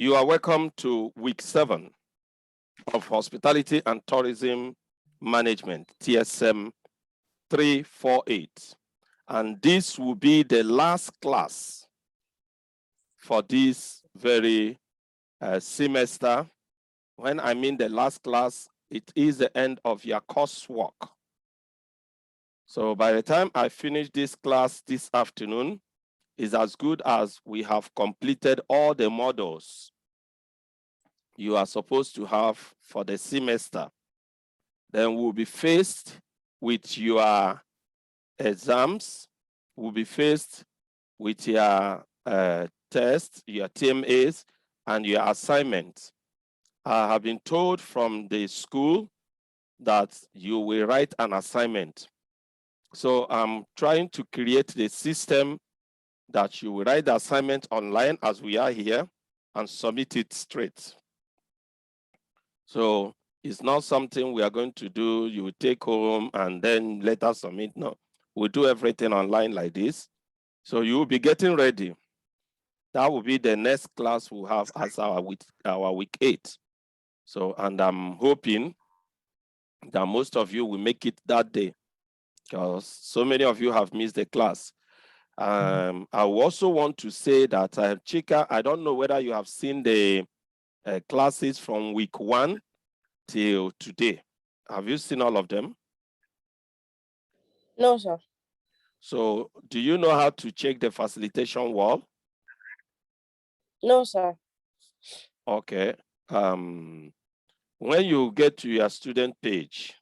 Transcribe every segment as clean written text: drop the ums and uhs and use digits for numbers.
You are welcome to week 7 of Hospitality and Tourism Management, TSM 348. And this will be the last class for this very semester. When I mean the last class, it is the end of your coursework. So by the time I finish this class this afternoon, is as good as we have completed all the modules you are supposed to have for the semester. Then we'll be faced with your exams, we'll be faced with your tests, your TMAs, and your assignments. I have been told from the school that you will write an assignment. So I'm trying to create the system that you will write the assignment online as we are here and submit it straight. So it's not something we are going to do, you will take home and then later submit. No, we'll do everything online like this. So you will be getting ready. That will be the next class we'll have as our week 8. So, and I'm hoping that most of you will make it that day because so many of you have missed the class. I also want to say that, Chika, I don't know whether you have seen the classes from week 1 till today. Have you seen all of them? No, sir. So do you know how to check the facilitation wall? No, sir. Okay. When you get to your student page,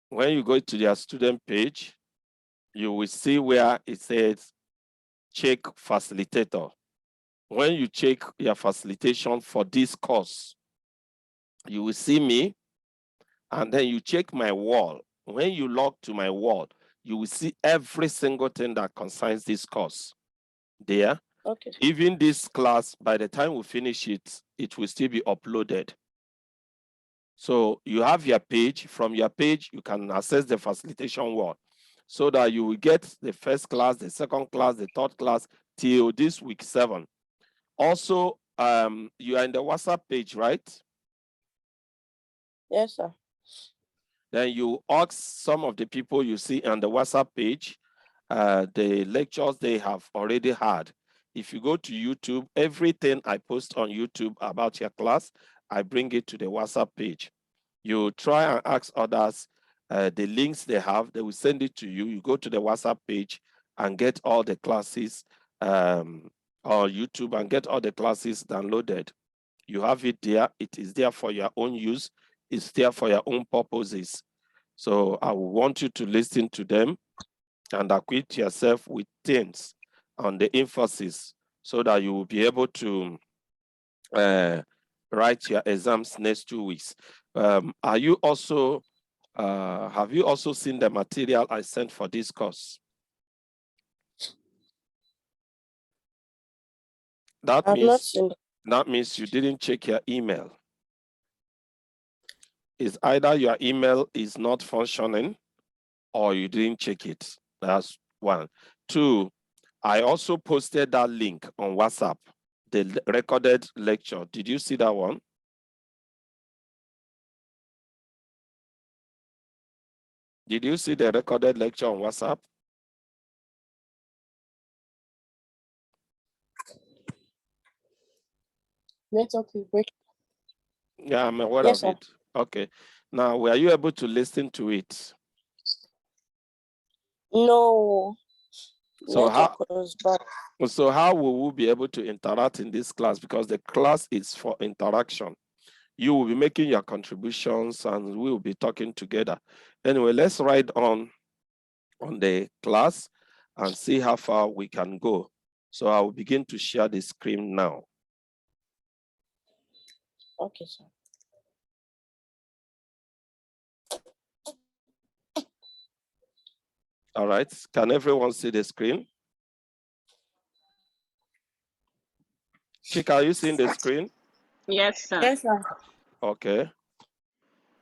when you go to your student page, you will see where it says check facilitator. When you check your facilitation for this course, you will see me, and then you check my wall. When you log to my wall, you will see every single thing that concerns this course there. Okay. Even this class, by the time we finish it, it will still be uploaded. So you have your page. From your page, you can access the facilitation wall so that you will get the first class, the second class, the third class till this week 7. Also, you are in the WhatsApp page, right? Yes, sir. Then you ask some of the people you see on the WhatsApp page, the lectures they have already had. If you go to YouTube, everything I post on YouTube about your class, I bring it to the WhatsApp page. You try and ask others, the links they have, they will send it to you. You go to the WhatsApp page and get all the classes on YouTube and get all the classes downloaded. You have it there. It is there for your own use. It's there for your own purposes. So I want you to listen to them and acquit yourself with things on the emphasis so that you will be able to write your exams next 2 weeks. Are you also, have you also seen the material I sent for this course? That means you didn't check your email. It's either your email is not functioning or you didn't check it. That's 1. 2, I also posted that link on WhatsApp, the recorded lecture. Did you see that one? Did you see the recorded lecture on WhatsApp? Network is breaking. Yeah, I'm aware of it. Okay. Now, were you able to listen to it? No. So how will we be able to interact in this class? Because the class is for interaction. You will be making your contributions and we will be talking together. Anyway, let's ride on the class and see how far we can go. So I will begin to share the screen now. Okay, sir. All right, can everyone see the screen? Chika, are you seeing the screen? Yes, sir. Yes, sir. Okay.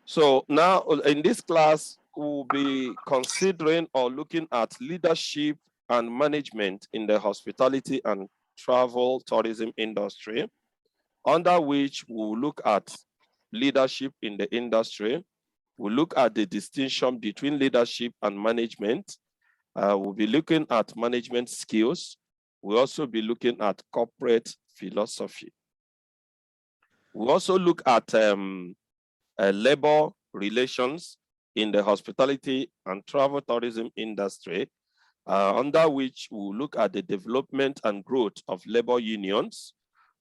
So now in this class, we'll be considering or looking at leadership and management in the hospitality and travel tourism industry. under which we'll look at leadership in the industry. We'll look at the distinction between leadership and management. We'll be looking at management skills. We'll also be looking at corporate philosophy. We'll also look at labor relations in the hospitality and travel tourism industry, under which we'll look at the development and growth of labor unions.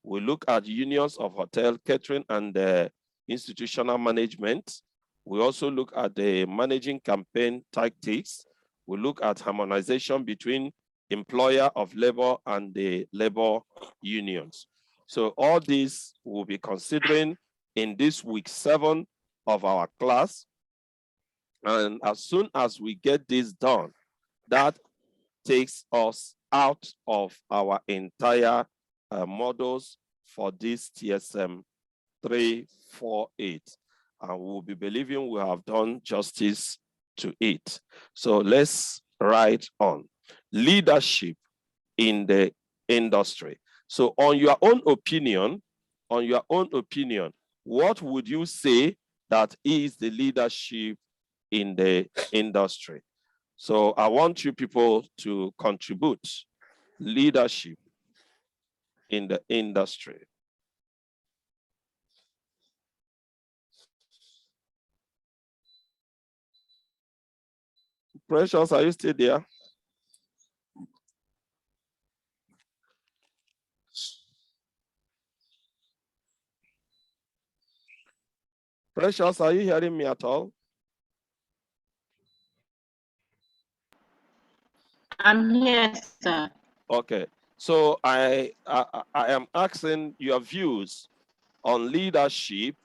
We'll look at unions of hotel, catering, and institutional management. We also look at the managing campaign tactics. We look at harmonization between employer of labor and the labor unions. So all these we'll be considering in this week 7 of our class. And as soon as we get this done, that takes us out of our entire models for this TSM 348. And we'll be believing we have done justice to it. So let's write on leadership in the industry. So on your own opinion, what would you say that is the leadership in the industry? So I want you people to contribute leadership in the industry. Precious, are you still there? Precious, are you hearing me at all? I'm here, sir. Okay, so I am asking your views on leadership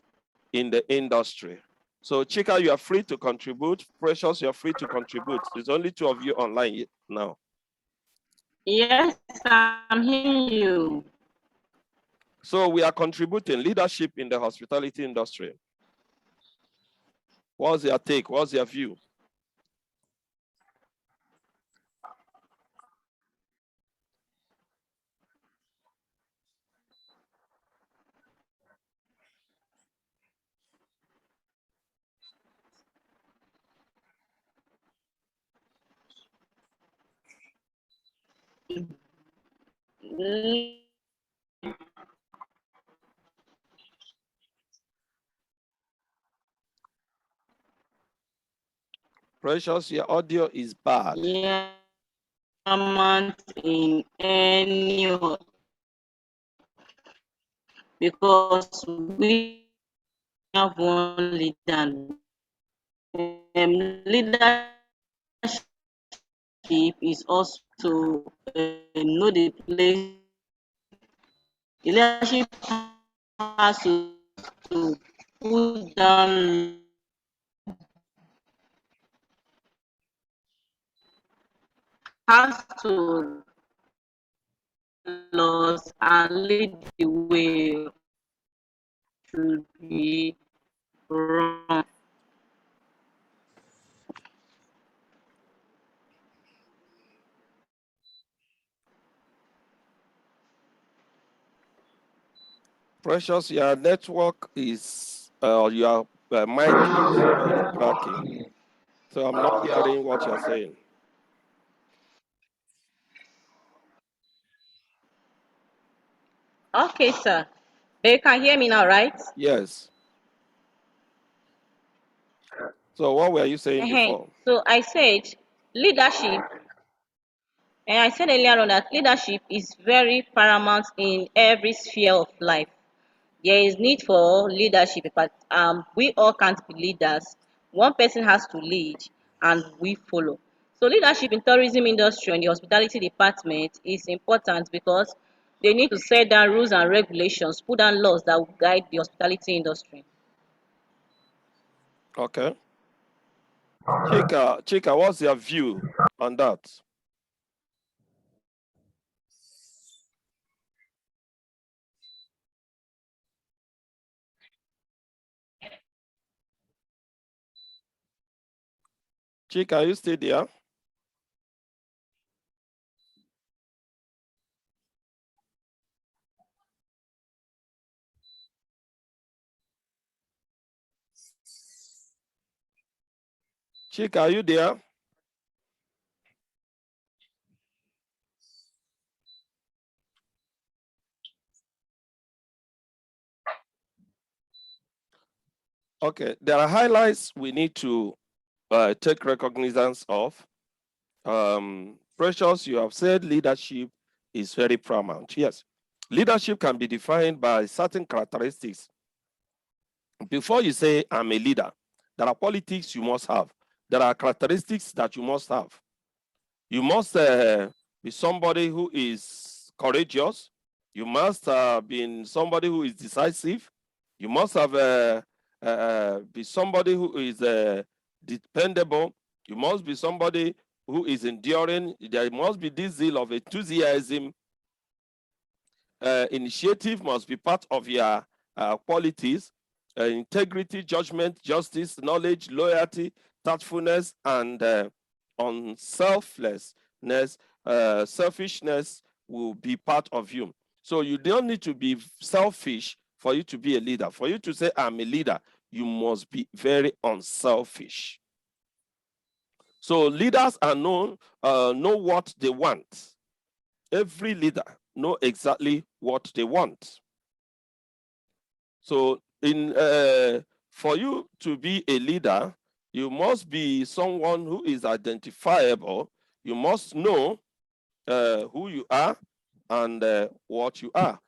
in the industry. So Chika, you are free to contribute. Precious, you're free to contribute. There's only 2 of you online now. Yes, I'm hearing you. So we are contributing leadership in the hospitality industry. What's your take? What's your view? Precious, your audio is bad. Yeah, in any, because we have one leader. Leadership is also to know the place. Leadership has to put down has to laws and lead the way to be wrong. Precious, your network is, your mic is cracking. So I'm not hearing what you're saying. Okay, sir. But you can hear me now, right? Yes. So what were you saying before? So I said leadership, and I said earlier on that leadership is very paramount in every sphere of life. There is need for leadership, but we all can't be leaders. One person has to lead, and we follow. So leadership in tourism industry and the hospitality department is important because they need to set down rules and regulations, put down laws that will guide the hospitality industry. Okay. Chika, what's your view on that? Chika, are you still there? Chika, are you there? Okay, there are highlights we need to take recognizance of. Precious, you have said leadership is very paramount. Yes, leadership can be defined by certain characteristics. Before you say I'm a leader, there are qualities you must have. There are characteristics that you must have. You must be somebody who is courageous. You must be somebody who is decisive. You must have be somebody who is dependable. You must be somebody who is enduring. There must be this zeal of enthusiasm. Initiative must be part of your qualities. Integrity, judgment, justice, knowledge, loyalty, thoughtfulness, and unselflessness, selfishness will be part of you. So you don't need to be selfish for you to be a leader. For you to say, I'm a leader, you must be very unselfish. So leaders are know what they want. Every leader know exactly what they want. So for you to be a leader, you must be someone who is identifiable. You must know who you are and what you are.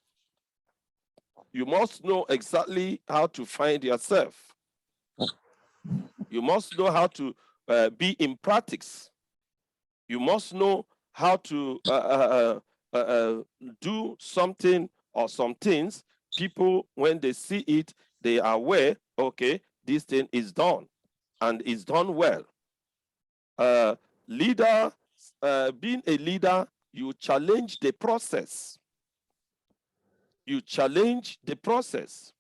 You must know exactly how to find yourself. You must know how to be in practice. You must know how to do something or some things. People, when they see it, they are aware, okay, this thing is done and is done well. Being a leader, you challenge the process. You challenge the process.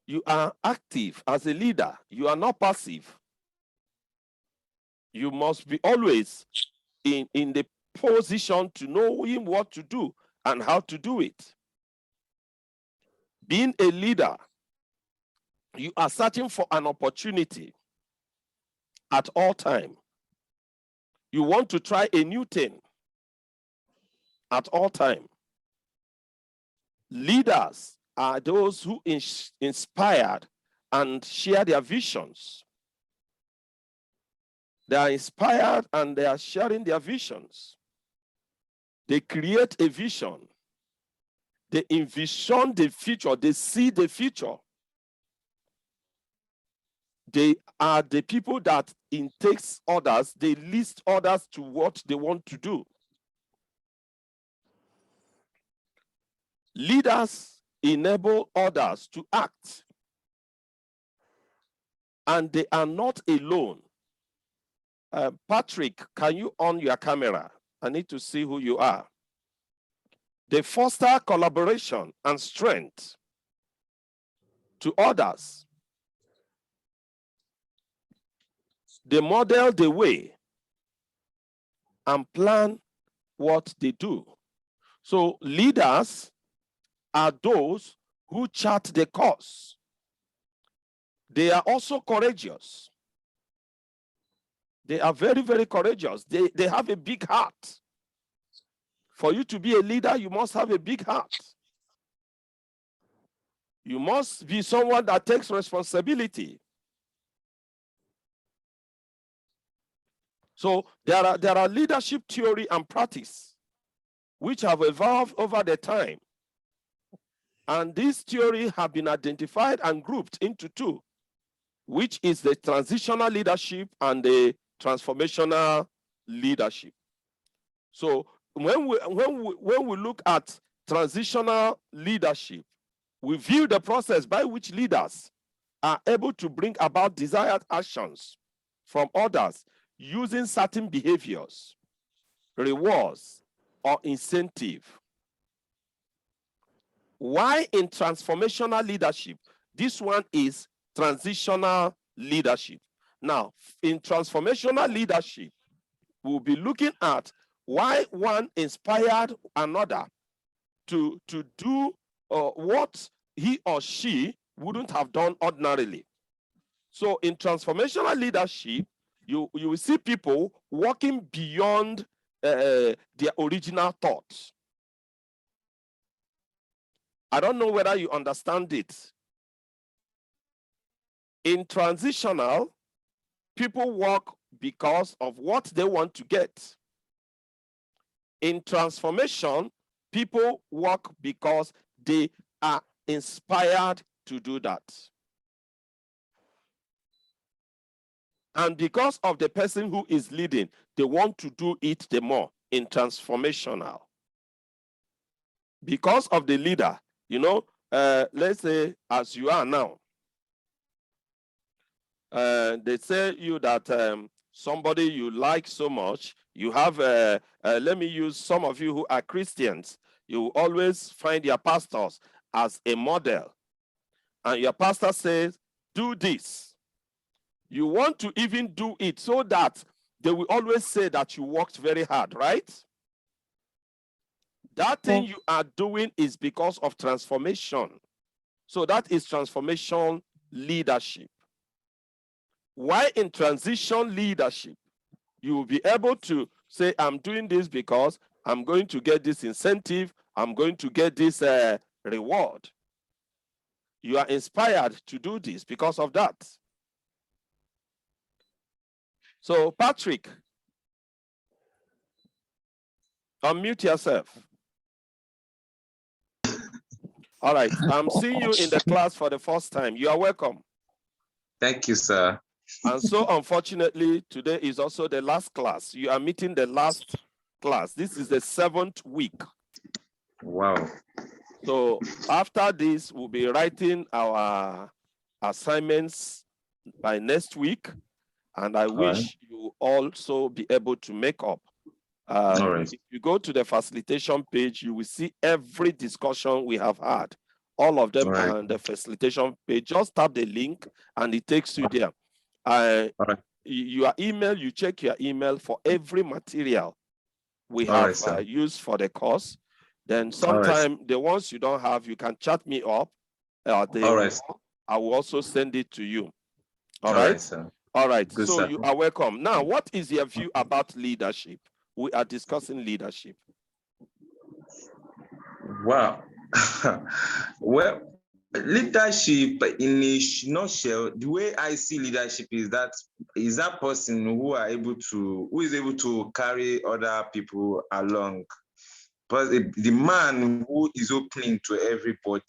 You are active as a leader. You are not passive. You must be always in the position to know him what to do and how to do it. Being a leader, you are searching for an opportunity at all time. You want to try a new thing at all time. Leaders are those who inspired and share their visions. They are inspired and they are sharing their visions. They create a vision. They envision the future. They see the future. They are the people that intakes others. They list others to what they want to do. Leaders enable others to act. And they are not alone. Patrick, can you on your camera? I need to see who you are. They foster collaboration and strength to others. They model the way and plan what they do. So leaders are those who chart the course. They are also courageous. They are very, very courageous. They have a big heart. For you to be a leader, you must have a big heart. You must be someone that takes responsibility. So there are leadership theory and practice which have evolved over the time. And these theories have been identified and grouped into two, which is the transitional leadership and the transformational leadership. So when we look at transitional leadership, we view the process by which leaders are able to bring about desired actions from others using certain behaviors, rewards, or incentive. Why in transformational leadership? This one is transitional leadership. Now, in transformational leadership, we'll be looking at why one inspired another to do what he or she wouldn't have done ordinarily. So in transformational leadership, you will see people walking beyond their original thoughts. I don't know whether you understand it. In transitional, people walk because of what they want to get. In transformation, people walk because they are inspired to do that. And because of the person who is leading, they want to do it the more in transformational. Because of the leader, you know, let's say as you are now, they say you that somebody you like so much, you have, let me use some of you who are Christians, you always find your pastors as a model. And your pastor says, do this. You want to even do it so that they will always say that you worked very hard, right? That thing you are doing is because of transformation. So that is transformation leadership. Why in transition leadership, you will be able to say, I'm doing this because I'm going to get this incentive, I'm going to get this reward. You are inspired to do this because of that. So Patrick, unmute yourself. All right, I'm seeing you in the class for the first time. You are welcome. Thank you, sir. And so unfortunately, today is also the last class. You are meeting the last class. This is the 7th week. Wow. So after this, we'll be writing our assignments by next week. And I wish you also be able to make up. All right. If you go to the facilitation page, you will see every discussion we have had. All of them are on the facilitation page. Just tap the link and it takes you there. Your email, you check your email for every material we have used for the course. Then sometime the ones you don't have, you can chat me up. I will also send it to you. All right, sir. All right. Good, so sir. you are welcome. Now, what is your view about leadership? We are discussing leadership. Wow. Well, leadership in a nutshell, the way I see leadership is that person who is able to carry other people along. But the man who is opening to everybody,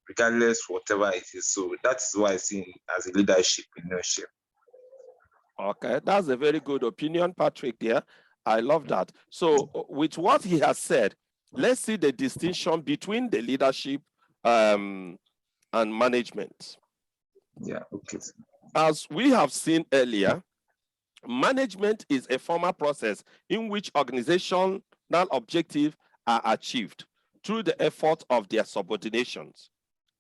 regardless whatever it is. So that's why I see as a leadership in a nutshell. Okay, that's a very good opinion, Patrick, there. I love that. So with what he has said, let's see the distinction between the leadership and management. Yeah, okay. As we have seen earlier, management is a formal process in which organizational objectives are achieved through the effort of their subordinations.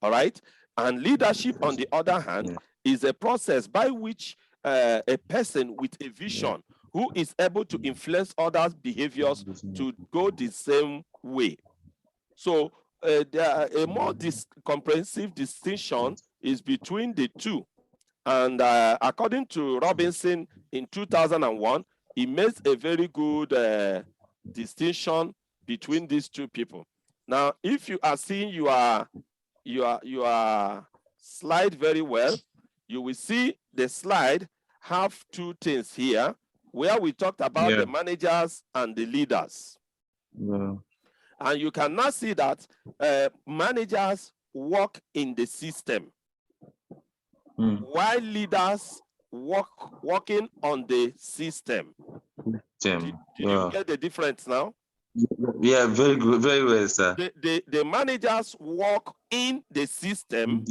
All right? And leadership, on the other hand, is a process by which a person with a vision who is able to influence others' behaviors to go the same way. So a more comprehensive distinction is between the two. And according to Robinson in 2001, he made a very good distinction between these two people. Now, if you are seeing your slide very well, you will see the slide have two things here, where we talked about the managers and the leaders. And you can now see that managers work in the system, while leaders working on the system. Did you get the difference now? Yeah, very good, very well, sir. The managers work in the system.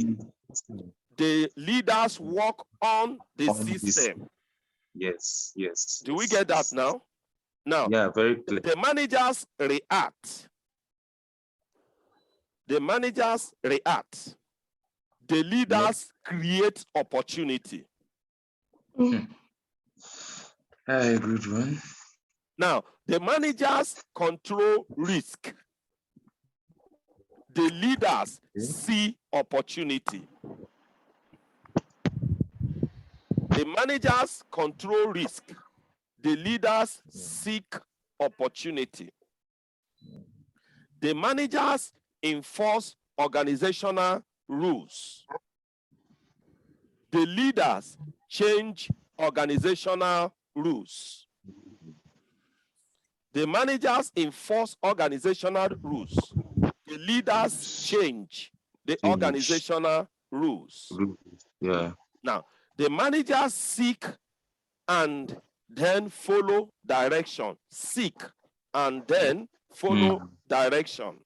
The leaders work on the system. Yes. Do we get that now? Now, yeah, very clear. The managers react. The managers react. The leaders create opportunity. Good one. Now, the managers control risk. The leaders see opportunity. The managers control risk. The leaders seek opportunity. The managers enforce organizational rules. The leaders change organizational rules. The managers enforce organizational rules. The leaders change the organizational rules. Yeah. Now, the managers seek and then follow direction. Seek and then follow direction.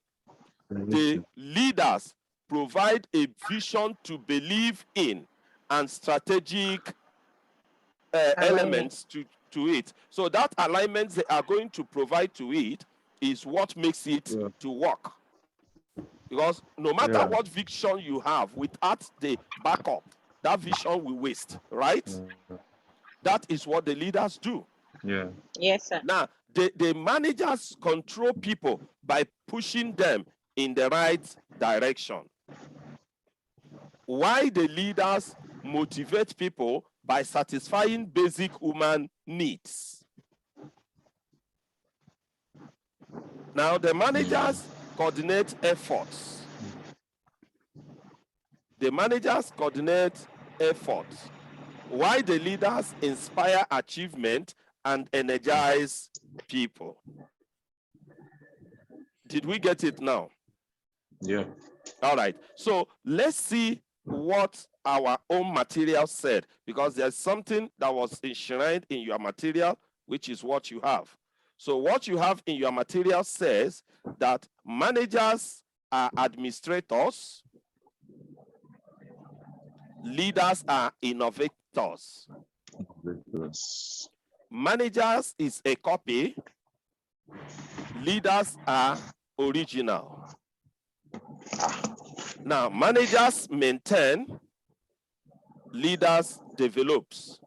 The leaders provide a vision to believe in and strategic elements to it. So that alignment they are going to provide to it is what makes it to work. Because no matter what vision you have, without the backup, that vision will waste, right? That is what the leaders do. Yeah. Yes, sir. Now, the managers control people by pushing them in the right direction. Why the leaders motivate people by satisfying basic human needs. Now, the managers coordinate efforts. The managers coordinate efforts. Why the leaders inspire achievement and energize people. Did we get it now? Yeah. All right. So let's see what our own material said, because there's something that was enshrined in your material, which is what you have. So what you have in your material says that managers are administrators, leaders are innovators. Managers is a copy, leaders are original. Now, managers maintain, leaders develops.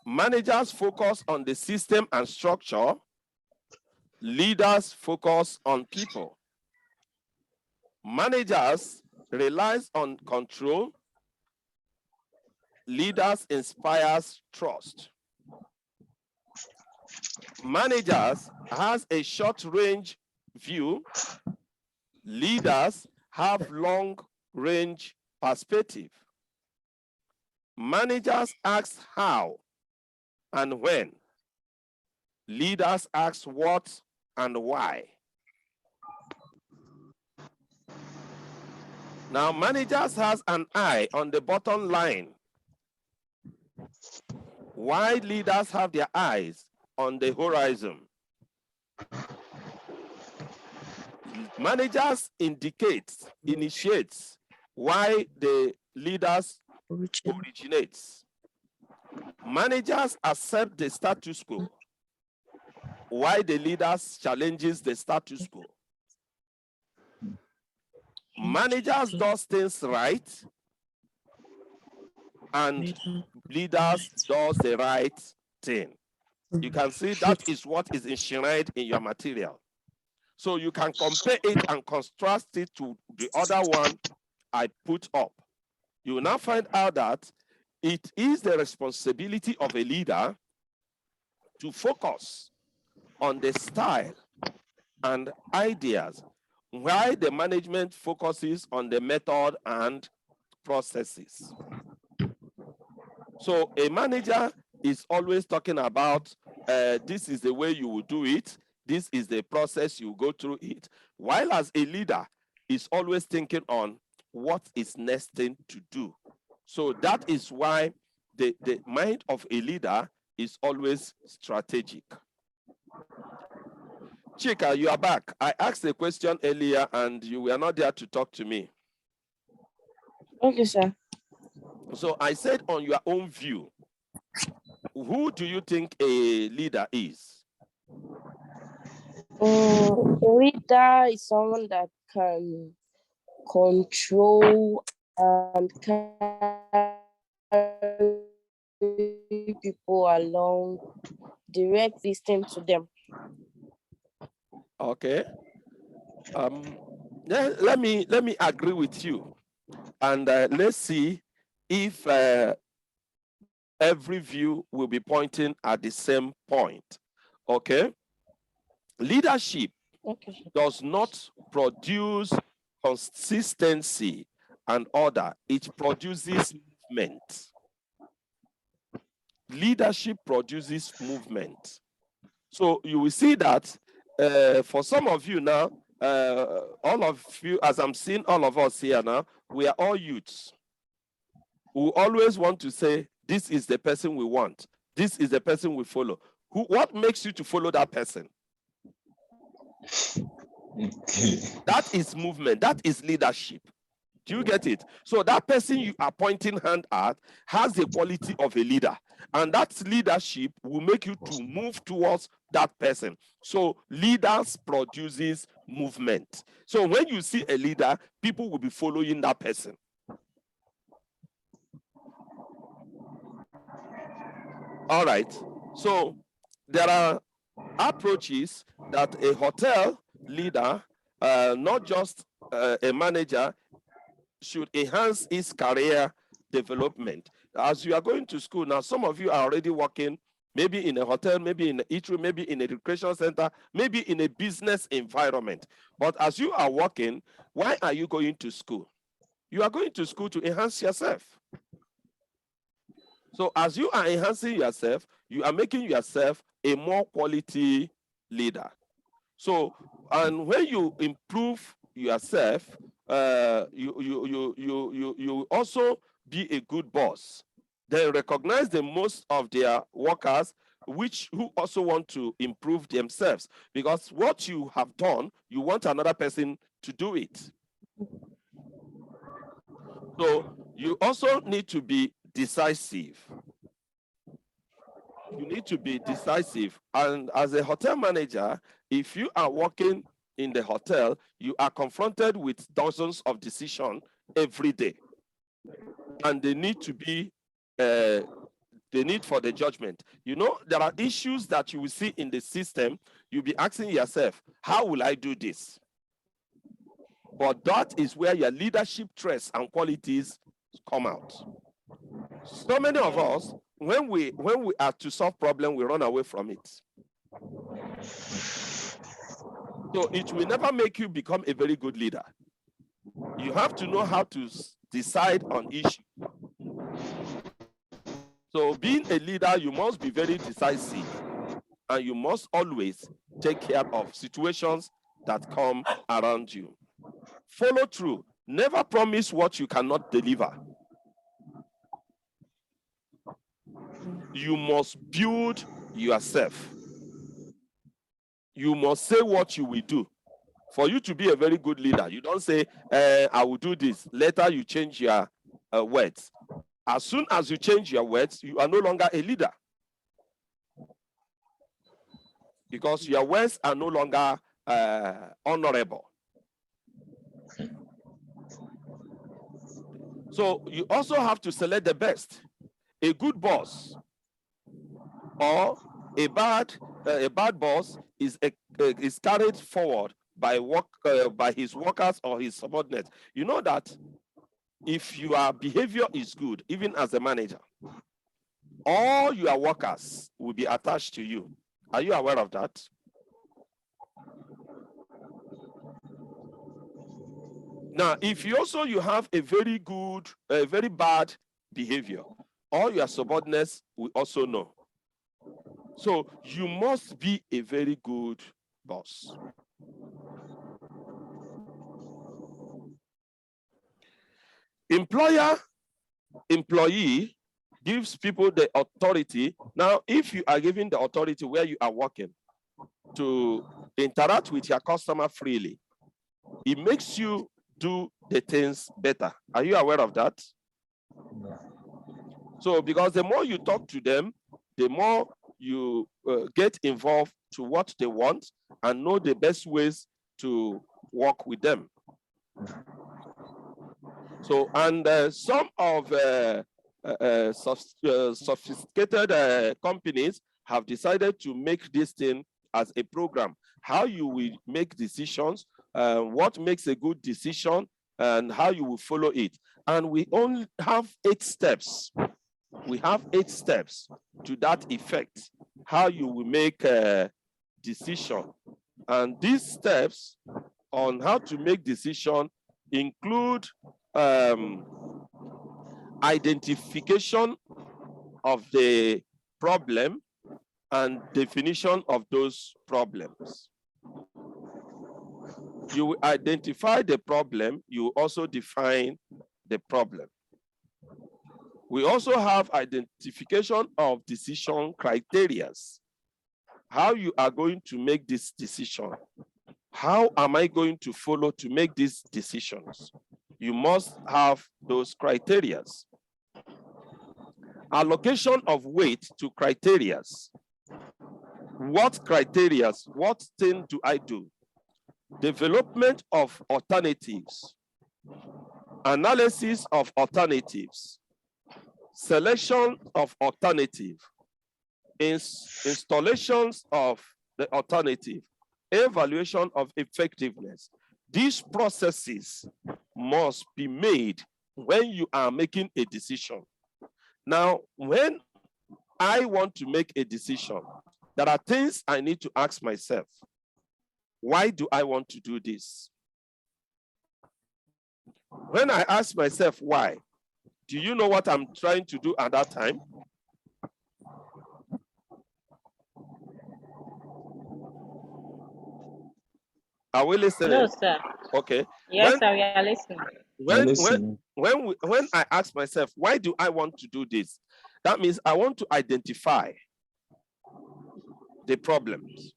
Managers focus on the system and structure, leaders focus on people. Managers relies on control, leaders inspires trust. Managers has a short-range view, leaders have long-range perspective. Managers ask how and when. Leaders ask what and why. Now, managers has an eye on the bottom line, while leaders have their eyes on the horizon. Managers initiates, why the leaders originates. Managers accept the status quo, why the leaders challenges the status quo. Managers does things right, and leaders does the right thing. You can see that is what is enshrined in your material. So you can compare it and contrast it to the other one I put up. You will now find out that it is the responsibility of a leader to focus on the style and ideas, while the management focuses on the method and processes. So a manager is always talking about this is the way you will do it, this is the process you go through it, while as a leader is always thinking on what is next thing to do. So that is why the mind of a leader is always strategic. Chika, you are back. I asked a question earlier and you were not there to talk to me. Okay, sir. So I said, on your own view, who do you think a leader is? A leader is someone that can control and carry people along, direct system to them. Okay. Let me agree with you, and let's see if every view will be pointing at the same point. Okay? Leadership does not produce consistency and order, it produces movement. Leadership produces movement. So you will see that for some of you now, all of you, as I'm seeing all of us here now, we are all youths who always want to say, this is the person we want. This is the person we follow. What makes you to follow that person? That is movement. That is leadership. Do you get it? So that person you are pointing hand at has the quality of a leader. And that leadership will make you to move towards that person. So leaders produces movement. So when you see a leader, people will be following that person. All right. So there are approaches that a hotel leader, not just a manager, should enhance his career development. As you are going to school now, some of you are already working, maybe in a hotel, maybe in an eatery, maybe in a recreation center, maybe in a business environment. But as you are working, why are you going to school? You are going to school to enhance yourself. So as you are enhancing yourself, you are making yourself a more quality leader. So, and when you improve yourself, you also be a good boss. They recognize the most of their workers who also want to improve themselves, because what you have done, you want another person to do it. So you also need to be decisive. You need to be decisive. And as a hotel manager, if you are working in the hotel, you are confronted with dozens of decisions every day. And they need to be, the need for the judgment. You know, there are issues that you will see in the system. You'll be asking yourself, how will I do this? But that is where your leadership traits and qualities come out. So many of us, when we are to solve problem, we run away from it. So it will never make you become a very good leader. You have to know how to decide on issues. So being a leader, you must be very decisive, and you must always take care of situations that come around you. Follow through. Never promise what you cannot deliver. You must build yourself. You must say what you will do. For you to be a very good leader, you don't say, I will do this. Later you change your words. As soon as you change your words, you are no longer a leader. Because your words are no longer honorable. So you also have to select the best. A good boss or a bad boss is carried forward by his workers or his subordinates. You know that if your behavior is good, even as a manager, all your workers will be attached to you. Are you aware of that? Now, if you have a very bad behavior, all your subordinates will also know. So you must be a very good boss. Employee gives people the authority. Now, if you are given the authority where you are working to interact with your customer freely, it makes you do the things better. Are you aware of that? So, because the more you talk to them, the more you get involved to what they want and know the best ways to work with them. So, and some of sophisticated companies have decided to make this thing as a program. How you will make decisions, what makes a good decision, and how you will follow it. And we only have 8 steps We have 8 steps to that effect, how you will make a decision. And these steps on how to make decision include identification of the problem and definition of those problems. You will identify the problem, you will also define the problem. We also have identification of decision criteria. How you are going to make this decision. How am I going to follow to make these decisions? You must have those criteria. Allocation of weight to criteria. What criteria, what thing do I do? Development of alternatives. Analysis of alternatives. Selection of alternative. Installations of the alternative. Evaluation of effectiveness. These processes must be made when you are making a decision. Now, when I want to make a decision, there are things I need to ask myself. Why do I want to do this? When I ask myself why, do you know what I'm trying to do at that time? Are we listening? No, sir. Okay. Yes, sir, we are listening. When I ask myself, why do I want to do this? That means I want to identify the problems.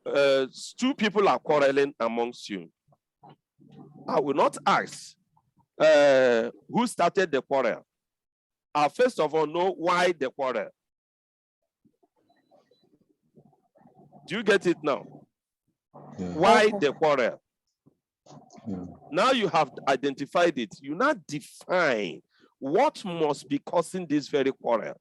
2 people are quarreling amongst you. I will not ask who started the quarrel. I first of all know why the quarrel. Do you get it now? Yeah. Why the quarrel? Yeah. Now you have identified it. You now define what must be causing this very quarrel.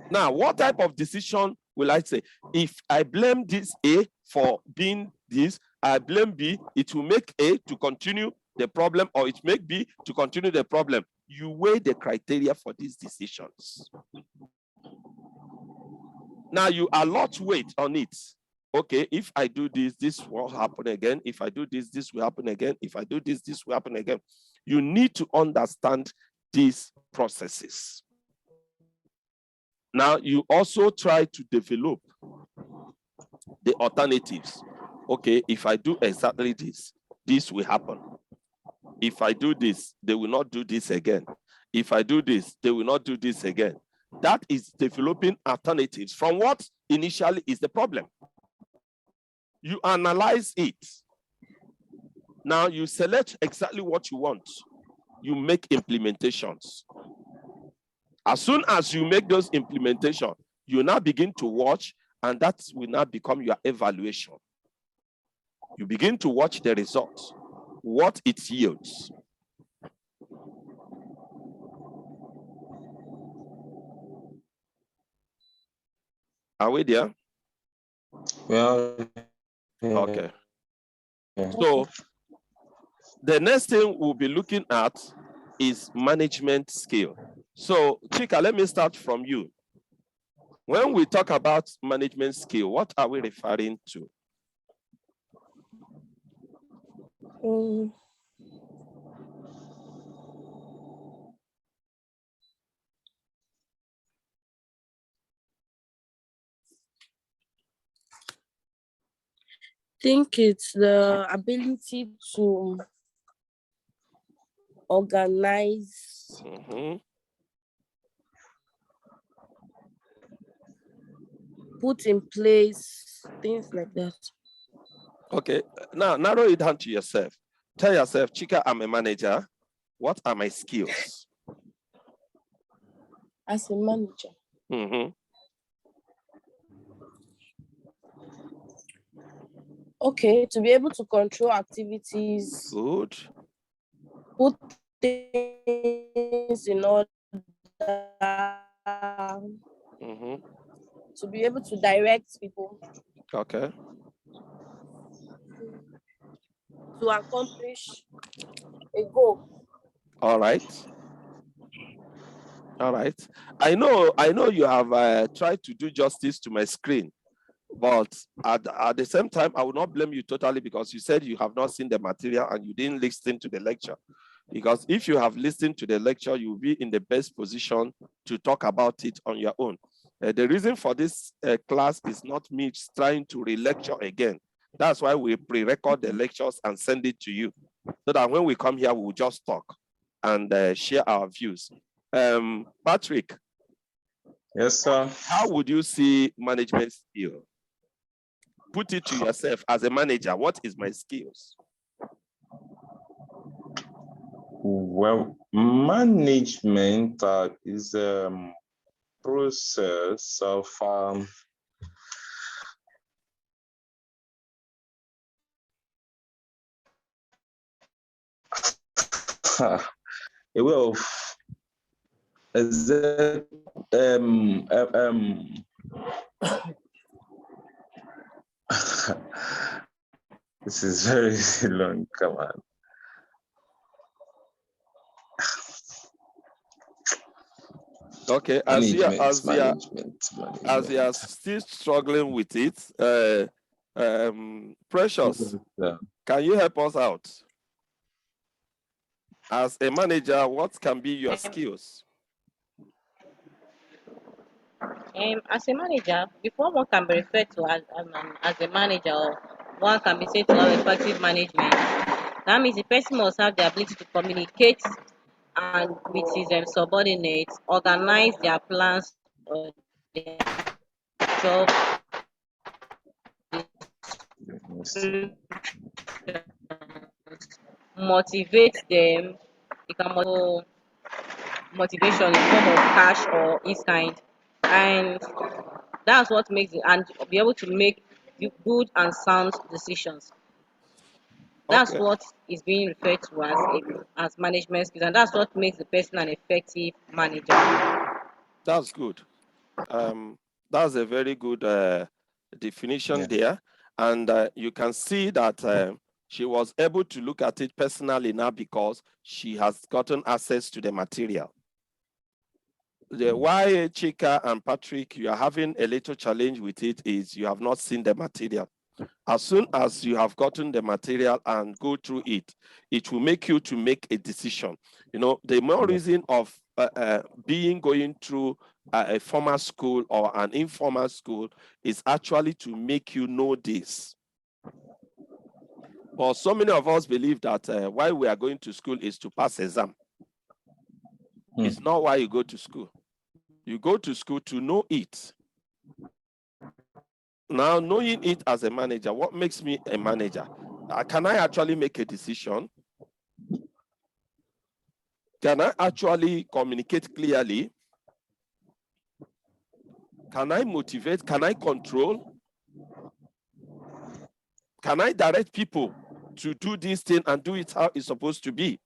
Now, what type of decision will I say? If I blame this A for being this, I blame B, it will make A to continue the problem, or it make B to continue the problem. You weigh the criteria for these decisions. Now you allot weight on it. Okay, if I do this, this will happen again. If I do this, this will happen again. If I do this, this will happen again. You need to understand these processes. Now, you also try to develop the alternatives. Okay, if I do exactly this, this will happen. If I do this, they will not do this again. If I do this, they will not do this again. That is developing alternatives from what initially is the problem. You analyze it. Now you select exactly what you want. You make implementations. As soon as you make those implementations, you now begin to watch, and that will now become your evaluation. You begin to watch the results, what it yields. Are we there? Well, okay. So the next thing we'll be looking at is management skill. So Chika, let me start from you. When we talk about management skill, what are we referring to? I think it's the ability to organize, put in place, things like that. Okay, now narrow it down to yourself. Tell yourself, Chika, I'm a manager. What are my skills? As a manager. Okay, to be able to control activities. Good. Put things in order. To be able to direct people. Okay. to accomplish a goal. All right. All right. I know you have tried to do justice to my screen, but at the same time, I will not blame you totally because you said you have not seen the material and you didn't listen to the lecture. Because if you have listened to the lecture, you'll be in the best position to talk about it on your own. The reason for this class is not me trying to re-lecture again. That's why we pre-record the lectures and send it to you, so that when we come here, we'll just talk and share our views. Patrick. Yes, sir. How would you see management skill? Put it to yourself as a manager. What is my skills? Well, management is a process of a way of this is very long. Come on. Okay, as you are still struggling with it, Precious, can you help us out? As a manager, what can be your skills? As a manager, before one can be referred to as a manager, or one can be said to have effective management, that means the person must have the ability to communicate and with his subordinates, organize their plans or their job, motivate them. You can motivation in form of cash or in kind, and that's what makes it, and be able to make good and sound decisions. That's Okay, what is being referred to as management skills, and that's what makes the person an effective manager. that's good. That's a very good definition there. And you can see that she was able to look at it personally now because she has gotten access to the material. Why Chika and Patrick, you are having a little challenge with it is you have not seen the material. As soon as you have gotten the material and go through it, it will make you to make a decision. You know, the more reason of going through a formal school or an informal school is actually to make you know this. But so many of us believe that why we are going to school is to pass exam. It's not why you go to school. You go to school to know it. Now, knowing it as a manager, what makes me a manager? Can I actually make a decision? Can I actually communicate clearly? Can I motivate? Can I control? Can I direct people to do this thing and do it how it's supposed to be?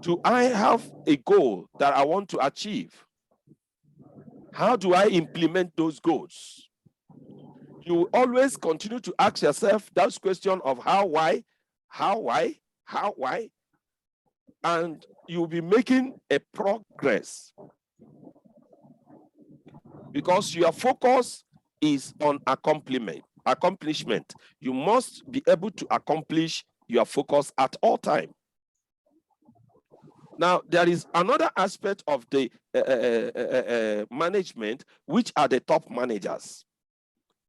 Do I have a goal that I want to achieve? How do I implement those goals? You always continue to ask yourself that question of how, why, and you'll be making a progress because your focus is on accomplishment. You must be able to accomplish your focus at all time. Now, there is another aspect of the management, which are the top managers.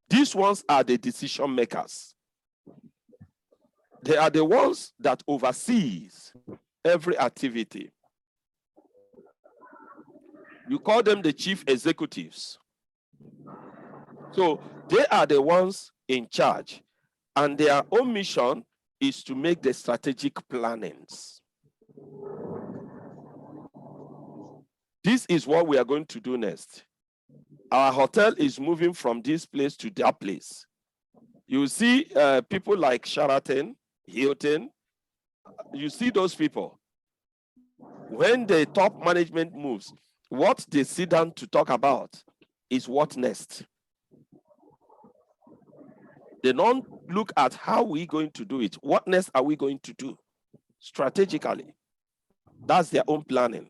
These ones are the decision makers. They are the ones that oversees every activity. You call them the chief executives. So they are the ones in charge, and their own mission is to make the strategic plannings. This is what we are going to do next. Our hotel is moving from this place to that place. You see people like Sheraton, Hilton. You see those people. When the top management moves, what they sit down to talk about is what next. They don't look at how we're going to do it. What next are we going to do strategically? That's their own planning.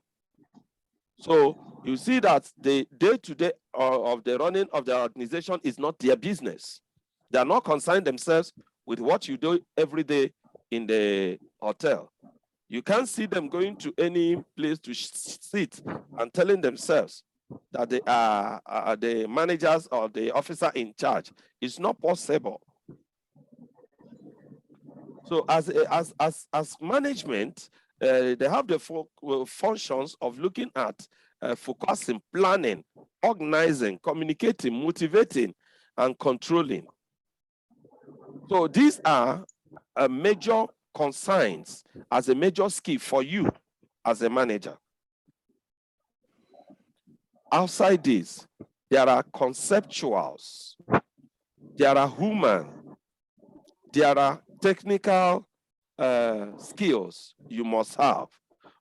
So you see that the day-to-day of the running of the organization is not their business. They are not concerned themselves with what you do every day in the hotel. You can't see them going to any place to sit and telling themselves that they are the managers or the officer in charge. It's not possible. So as management, they have the functions of looking at focusing, planning, organizing, communicating, motivating, and controlling. So these are major concerns as a major skill for you as a manager. Outside this, there are conceptuals, there are human, there are technical skills you must have.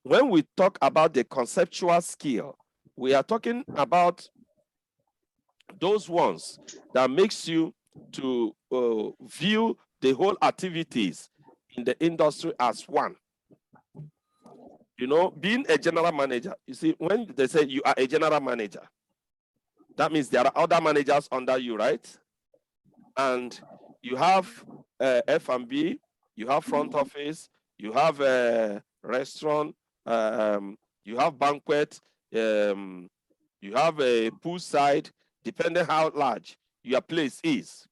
When we talk about the conceptual skill, we are talking about those ones that makes you to view the whole activities in the industry as one. You know, being a general manager, you see, when they say you are a general manager, that means there are other managers under you, right? And you have F&B, you have front office, you have a restaurant, you have banquet, you have a poolside, depending how large your place is.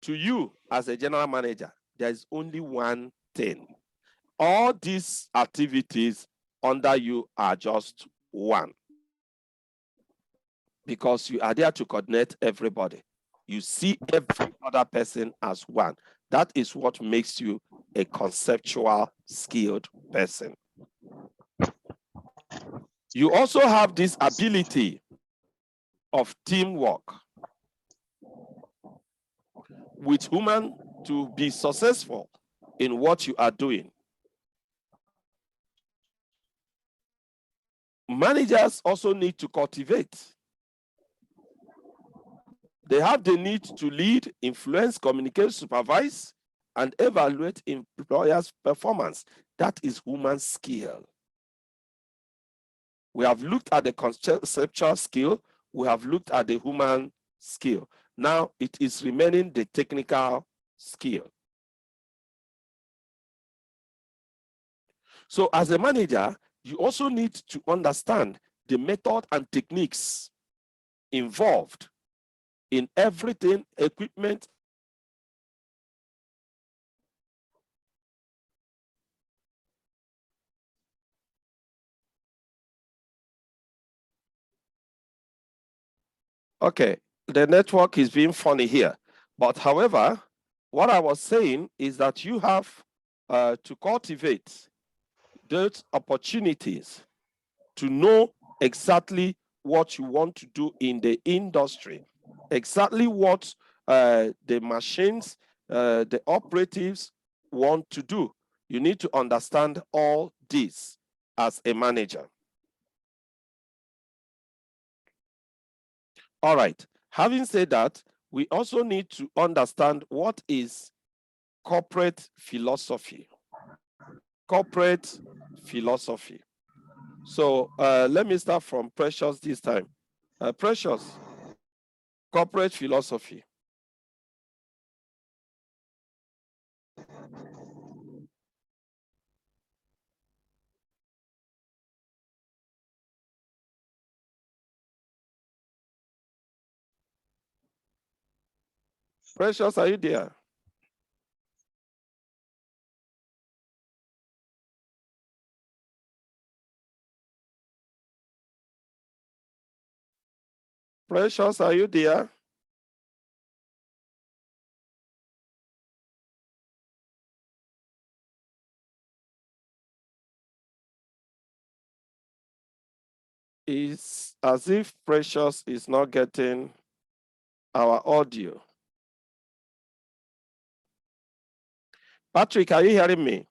To you as a general manager, there is only one thing. All these activities under you are just one. Because you are there to coordinate everybody. You see every other person as one. That is what makes you a conceptual, skilled person. You also have this ability of teamwork with human to be successful in what you are doing. Managers also need to cultivate. They have the need to lead, influence, communicate, supervise, and evaluate employers' performance. That is human skill. We have looked at the conceptual skill. We have looked at the human skill. Now it is remaining the technical skill. So as a manager, you also need to understand the method and techniques involved in everything, equipment. Okay, the network is being funny here. But however, what I was saying is that you have to cultivate those opportunities to know exactly what you want to do in the industry, exactly what the machines, the operatives want to do. You need to understand all this as a manager. All right, having said that, we also need to understand what is corporate philosophy. Corporate philosophy. So let me start from Precious this time. Precious, corporate philosophy. Precious, are you there? Precious, are you there? It's as if Precious is not getting our audio. Patrick, are you hearing me?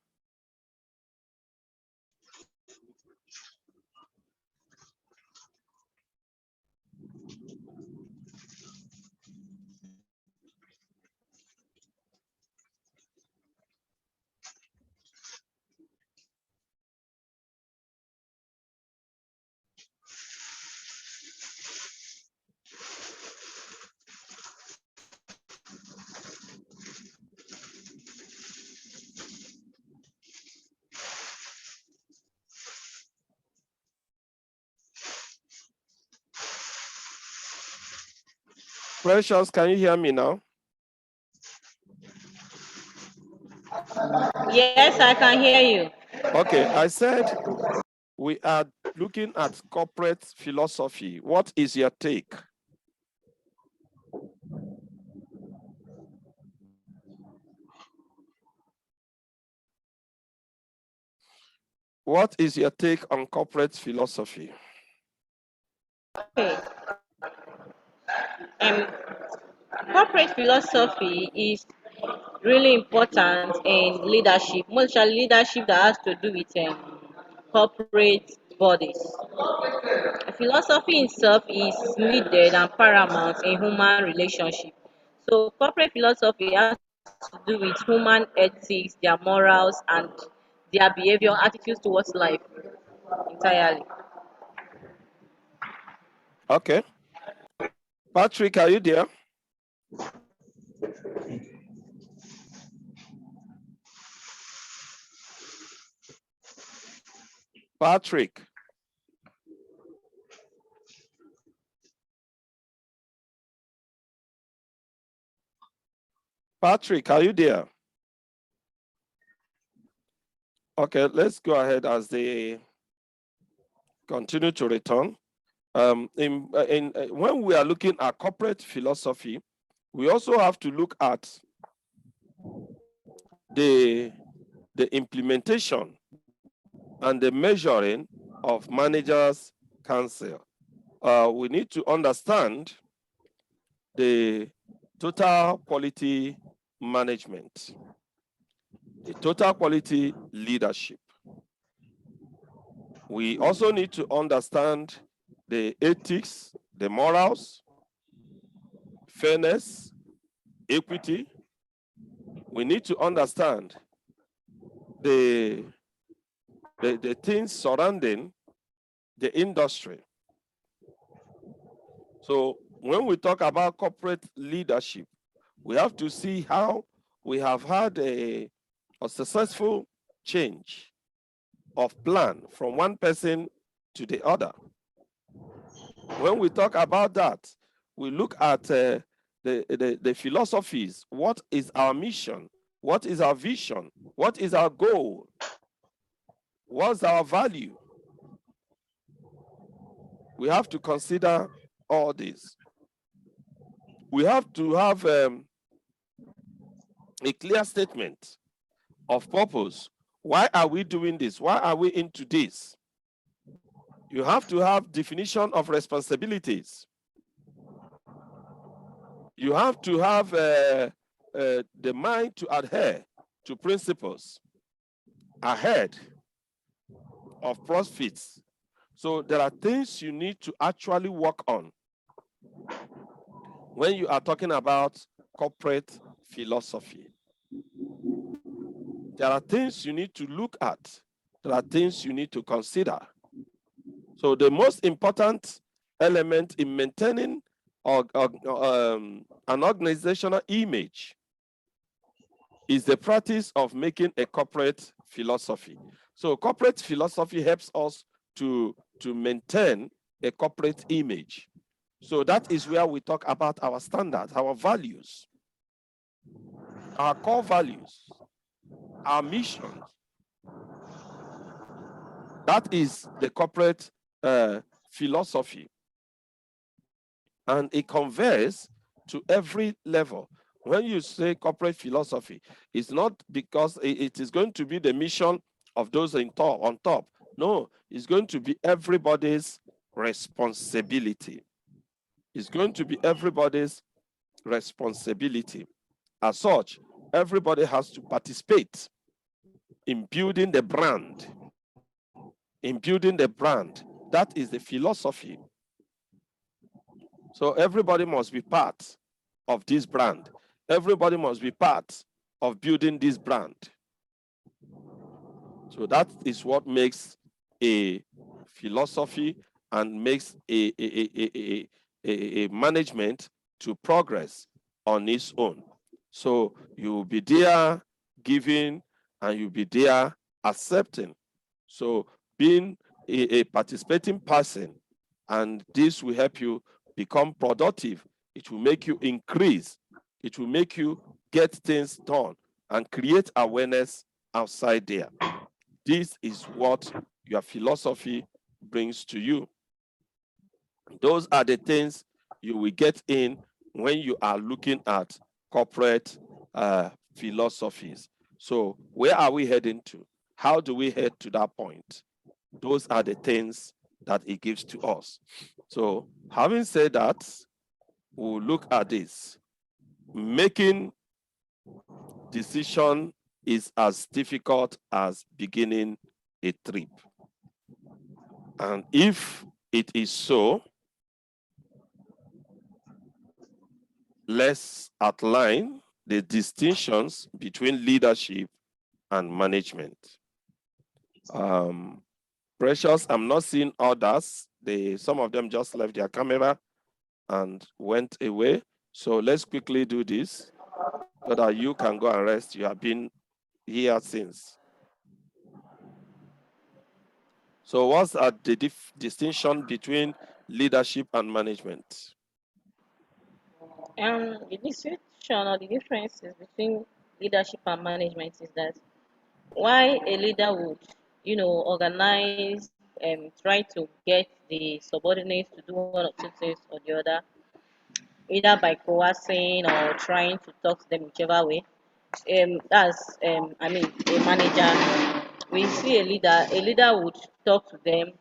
Precious, can you hear me now? Yes, I can hear you. Okay, I said we are looking at corporate philosophy. What is your take? What is your take on corporate philosophy? Okay. Um, Corporate philosophy is really important in leadership, most leadership that has to do with corporate bodies. Philosophy itself is needed and paramount in human relationship. So corporate philosophy has to do with human ethics, their morals, and their behavior, attitudes towards life entirely. Okay. Patrick, are you there? Patrick. Patrick, are you there? Okay, let's go ahead as they continue to return. When we are looking at corporate philosophy, we also have to look at the implementation and the measuring of managers' council. We need to understand the total quality management, the total quality leadership. We also need to understand the ethics, the morals, fairness, equity. We need to understand the things surrounding the industry. So when we talk about corporate leadership, we have to see how we have had a successful change of plan from one person to the other. When we talk about that, we look at the philosophies. What is our mission? What is our vision? What is our goal? What's our value? We have to consider all this. We have to have a clear statement of purpose. Why are we doing this? Why are we into this? You have to have definition of responsibilities. You have to have the mind to adhere to principles ahead of profits. So there are things you need to actually work on when you are talking about corporate philosophy. There are things you need to look at. There are things you need to consider. So the most important element in maintaining an organizational image is the practice of making a corporate philosophy. So corporate philosophy helps us to maintain a corporate image. So that is where we talk about our standards, our values, our core values, our missions. That is the corporate philosophy. And it conveys to every level. When you say corporate philosophy, it's not because it is going to be the mission of those on top. No, it's going to be everybody's responsibility. It's going to be everybody's responsibility. As such, everybody has to participate in building the brand. In building the brand, that is the philosophy. So everybody must be part of this brand. Everybody must be part of building this brand. So that is what makes a philosophy and makes a management to progress on its own. So you will be there giving and you'll be there accepting. So being a participating person, and this will help you become productive It will make you increase. It will make you get things done and create awareness outside there. This is what your philosophy brings to you. Those are the things you will get in when you are looking at corporate philosophies. So where are we heading to? How do we head to that point? Those are the things that it gives to us. So having said that, we'll look at this. Making decision is as difficult as beginning a trip. And if it is so, let's outline the distinctions between leadership and management. Precious, I'm not seeing others. Some of them just left their camera and went away. So let's quickly do this so that you can go and rest. You have been here since. So what's the distinction between leadership and management? The distinction or the differences between leadership and management is that why a leader would, organize and try to get the subordinates to do one or two things or the other, either by coercing or trying to talk to them whichever way. A manager. We see a leader would talk to them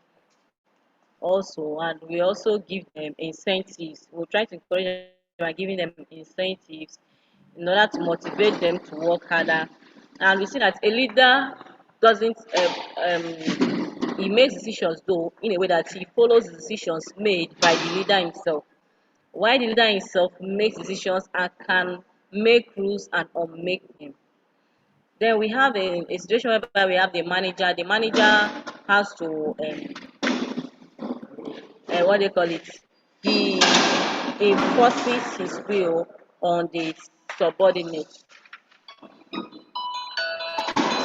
also, and we also give them incentives. We'll try to encourage them by giving them incentives in order to motivate them to work harder. And we see that a leader doesn't he makes decisions though in a way that he follows the decisions made by the leader himself. Why the leader himself makes decisions and can make rules and unmake them. Then we have a situation whereby we have the manager. The manager has to what do you call it? He enforces his will on the subordinate.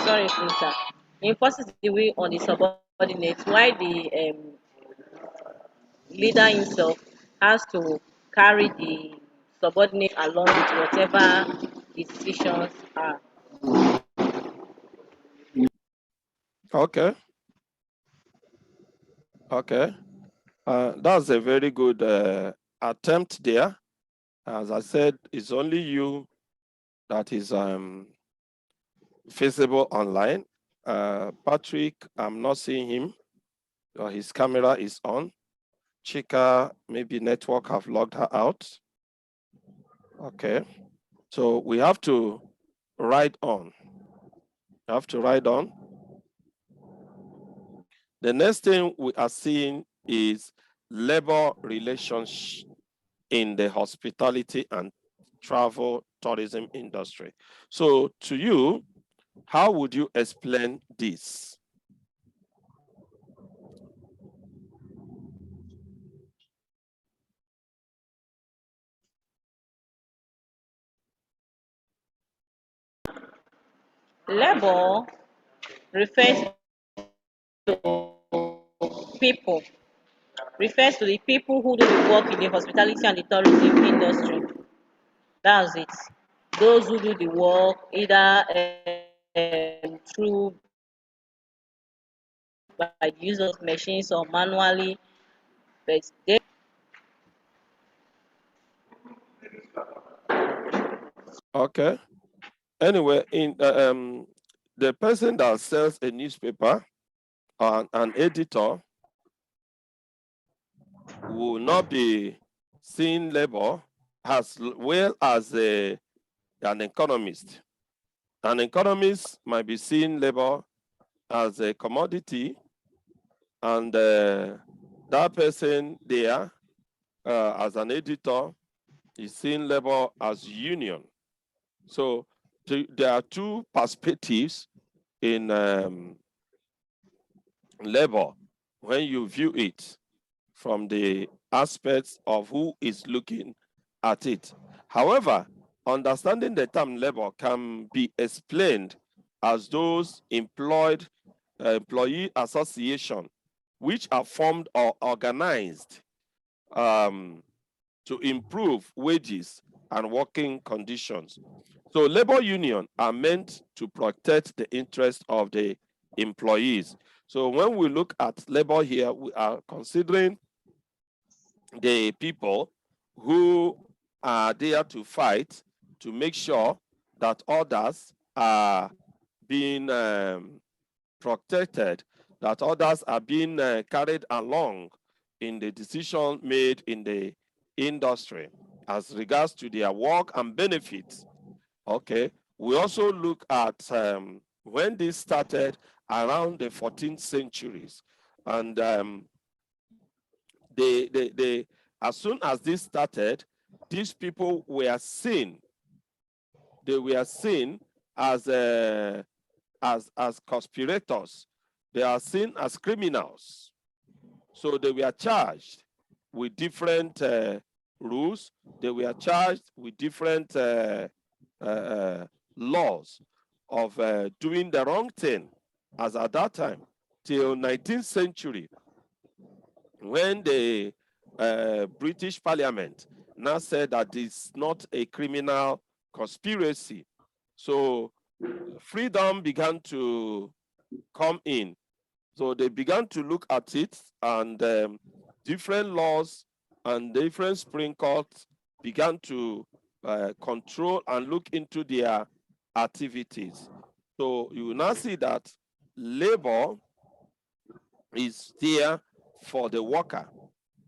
Sorry, please, sir. He enforces the will on the subordinate, while the leader himself has to carry the subordinate along with whatever his decisions are. Okay. Okay. That's a very good attempt there. As I said, it's only you that is visible online. Patrick, I'm not seeing him. His camera is on. Chika, maybe network have logged her out. Okay. So we have to write on. You have to write on. The next thing we are seeing is labor relations in the hospitality and travel tourism industry. So to you, how would you explain this? Labor refers to people, refers to the people who do the work in the hospitality and the tourism industry. That's it. Those who do the work either through by the use of machines or manually, but they Okay. Anyway, in the person that sells a newspaper, an editor, will not be seeing labor as well as an economist. An economist might be seeing labor as a commodity, and that person there, as an editor, is seeing labor as union. So there are two perspectives in labor when you view it from the aspects of who is looking at it. However, understanding the term labor can be explained as those employee association, which are formed or organized to improve wages and working conditions. So labor unions are meant to protect the interests of the employees. So when we look at labor here, we are considering the people who are there to fight to make sure that others are being protected, that others are being carried along in the decision made in the industry as regards to their work and benefits. Okay, we also look at when this started around the 14th centuries, and as soon as this started, these people were seen. They were seen as conspirators. They are seen as criminals. So they were charged with different rules. They were charged with different laws of doing the wrong thing, as at that time, till 19th century, when the British Parliament now said that it's not a criminal conspiracy. So freedom began to come in. So they began to look at it, and different laws and different Supreme Courts began to control and look into their activities. So you will now see that labor is there for the worker,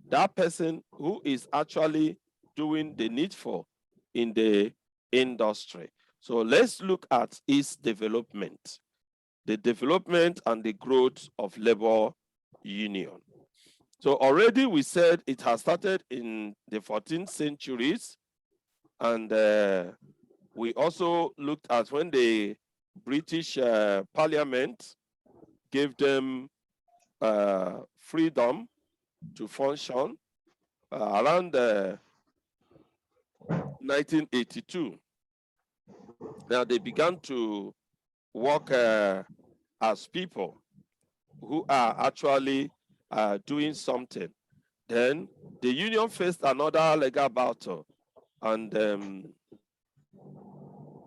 that person who is actually doing the needful in the industry. So let's look at its development, the development and the growth of labor union. So already we said it has started in the 14th centuries, and we also looked at when the British Parliament gave them freedom to function around 1982. Now they began to work as people who are actually doing something. Then the union faced another legal battle, and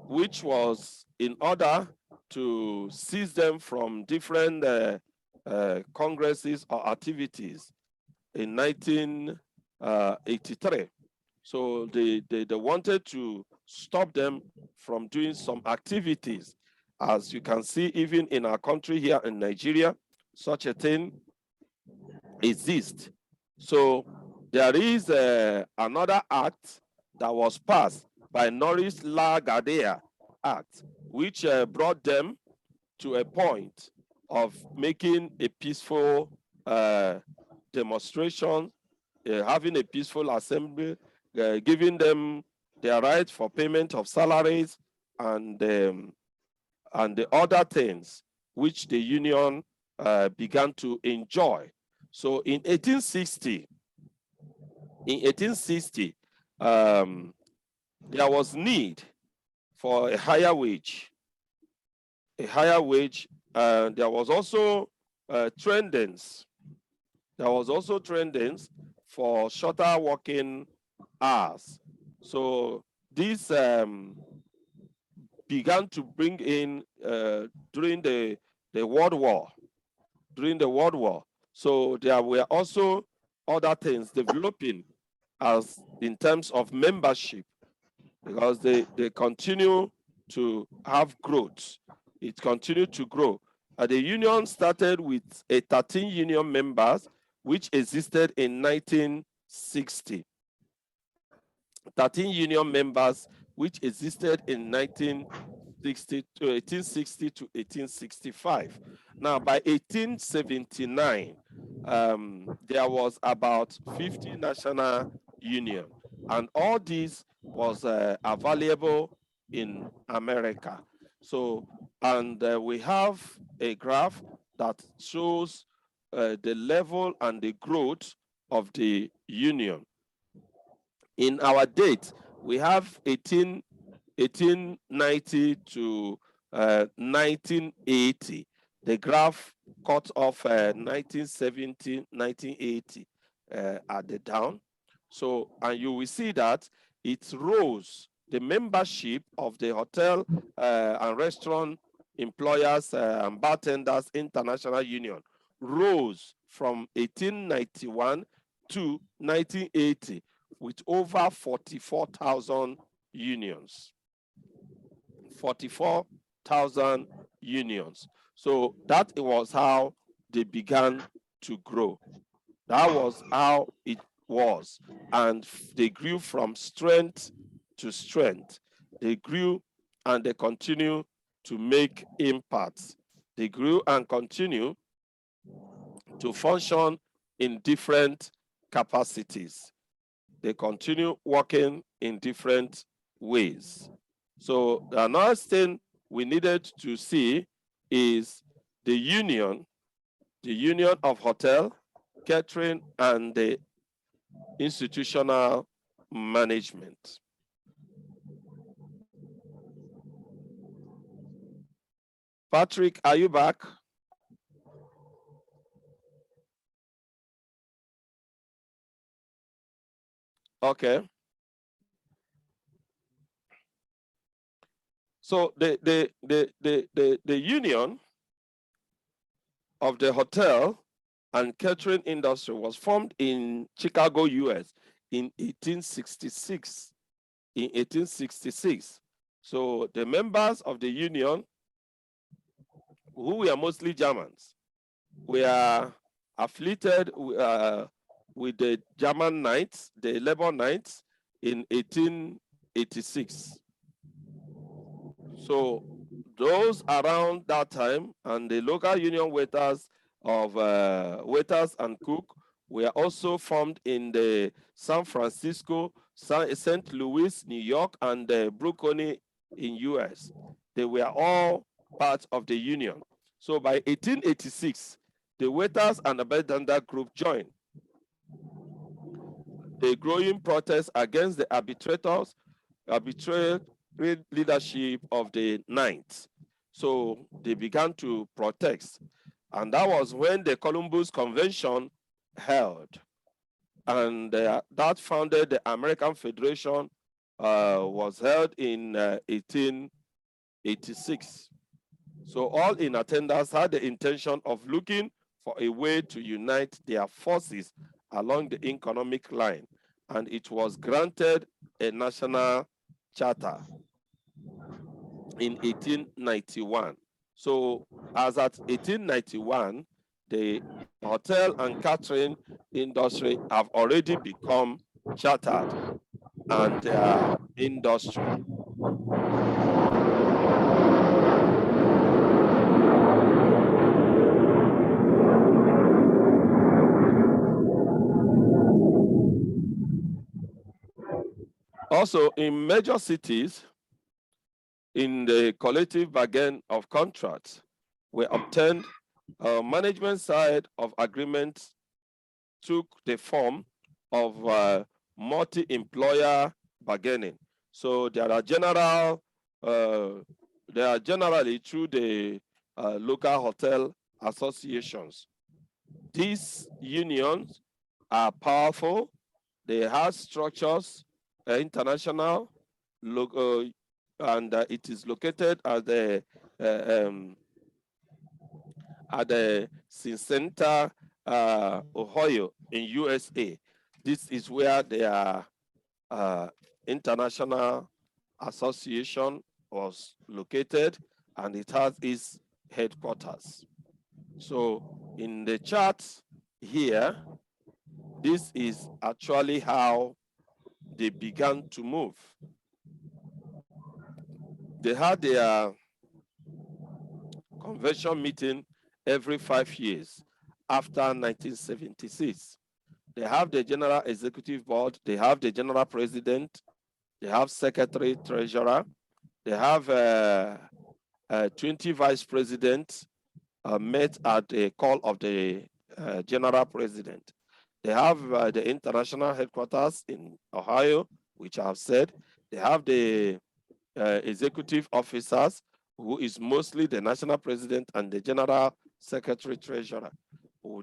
which was in order to seize them from different congresses or activities in 1983. So they wanted to stop them from doing some activities. As you can see, even in our country here in Nigeria, such a thing exists. So there is another act that was passed by Norris Lagardère Act, which brought them to a point of making a peaceful demonstration, having a peaceful assembly, giving them their right for payment of salaries and the other things which the union began to enjoy. So in 1860, there was need for a higher wage. There was also trendings. There was also trendings for shorter working hours. So this began to bring in during the World War. So there were also other things developing as in terms of membership, because they continue to have growth. It continued to grow. The union started with 13 union members, which existed in 1960. 13 union members, which existed in 1860 to 1865. Now, by 1879, there was about 50 national union, and all this was available in America. So, and we have a graph that shows the level and the growth of the union. In our date, we have 1890 to 1980. The graph cut off 1970, 1980 at the down. So, and you will see that it rose, the membership of the Hotel and Restaurant Employers and Bartenders International Union rose from 1891 to 1980 with over 44,000 unions. 44,000 unions. So that was how they began to grow. That was how it was. And they grew from strength to strength. They grew and they continue to make impacts. They grew and continue to function in different capacities. They continue working in different ways. So another thing we needed to see is the union of hotel, catering, and the institutional management. Patrick, are you back? Okay. So the union of the hotel and catering industry was formed in Chicago, US in 1866. In 1866. So the members of the union, who were mostly Germans, were affiliated with the German Knights, the Labor Knights, in 1886. So those around that time and the local union waiters of waiters and cook were also formed in the San Francisco, St. Louis, New York, and Brooklyn in US. They were all part of the union. So by 1886, the waiters and the bartender group joined the growing protest against the arbitrary leadership of the Knights. So they began to protest. And that was when the Columbus Convention held. And that founded the American Federation, was held in 1886. So all in attendance had the intention of looking for a way to unite their forces along the economic line. And it was granted a national charter in 1891. So as at 1891, the hotel and catering industry have already become chartered and industry. Also, in major cities, in the collective bargain of contracts, we obtained management side of agreements took the form of multi-employer bargaining. So there are generally through the local hotel associations. These unions are powerful. They have structures, international, local, and it is located at the Cincinnati, Ohio, in USA. This is where their international association was located, and it has its headquarters. So in the chart here, this is actually how they began to move. They had their convention meeting every 5 years after 1976. They have the general executive board, they have the general president, they have secretary, treasurer, they have 20 vice presidents met at the call of the general president. They have the international headquarters in Ohio, which I have said. They have the executive officers, who is mostly the national president and the general secretary treasurer.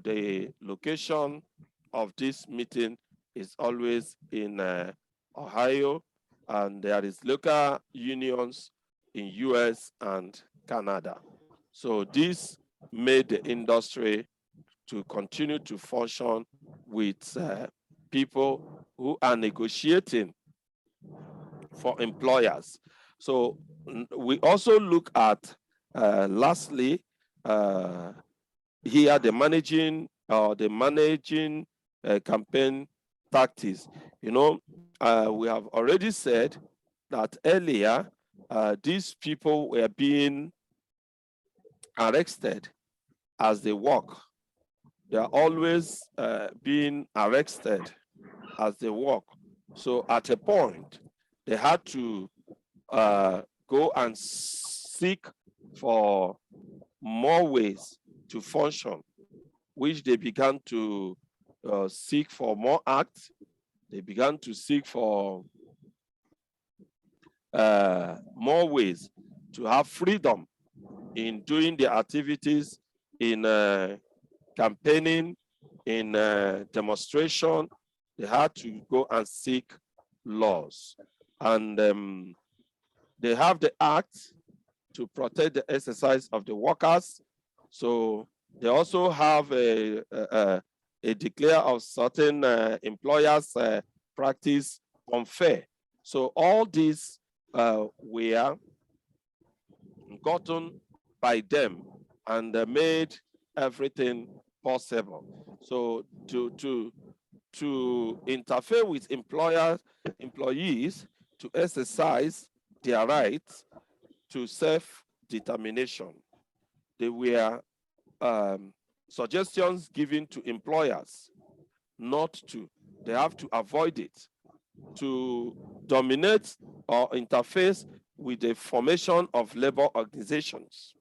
The location of this meeting is always in Ohio, and there is local unions in US and Canada. So this made the industry to continue to function with people who are negotiating for employers. So we also look at, lastly, here the managing campaign tactics. You know, we have already said that earlier, these people were being arrested as they walk. They are always being arrested as they walk. So at a point, they had to go and seek for more ways to function, which they began to seek for more acts. They began to seek for more ways to have freedom in doing their activities, in campaigning, in demonstration. They had to go and seek laws. And they have the act to protect the exercise of the workers. So they also have a declare of certain employers practice unfair. So all these were gotten by them and made everything possible. So to interfere with employees to exercise their rights to self-determination. They were suggestions given to employers not to. They have to avoid it, to dominate or interface with the formation of labor organizations,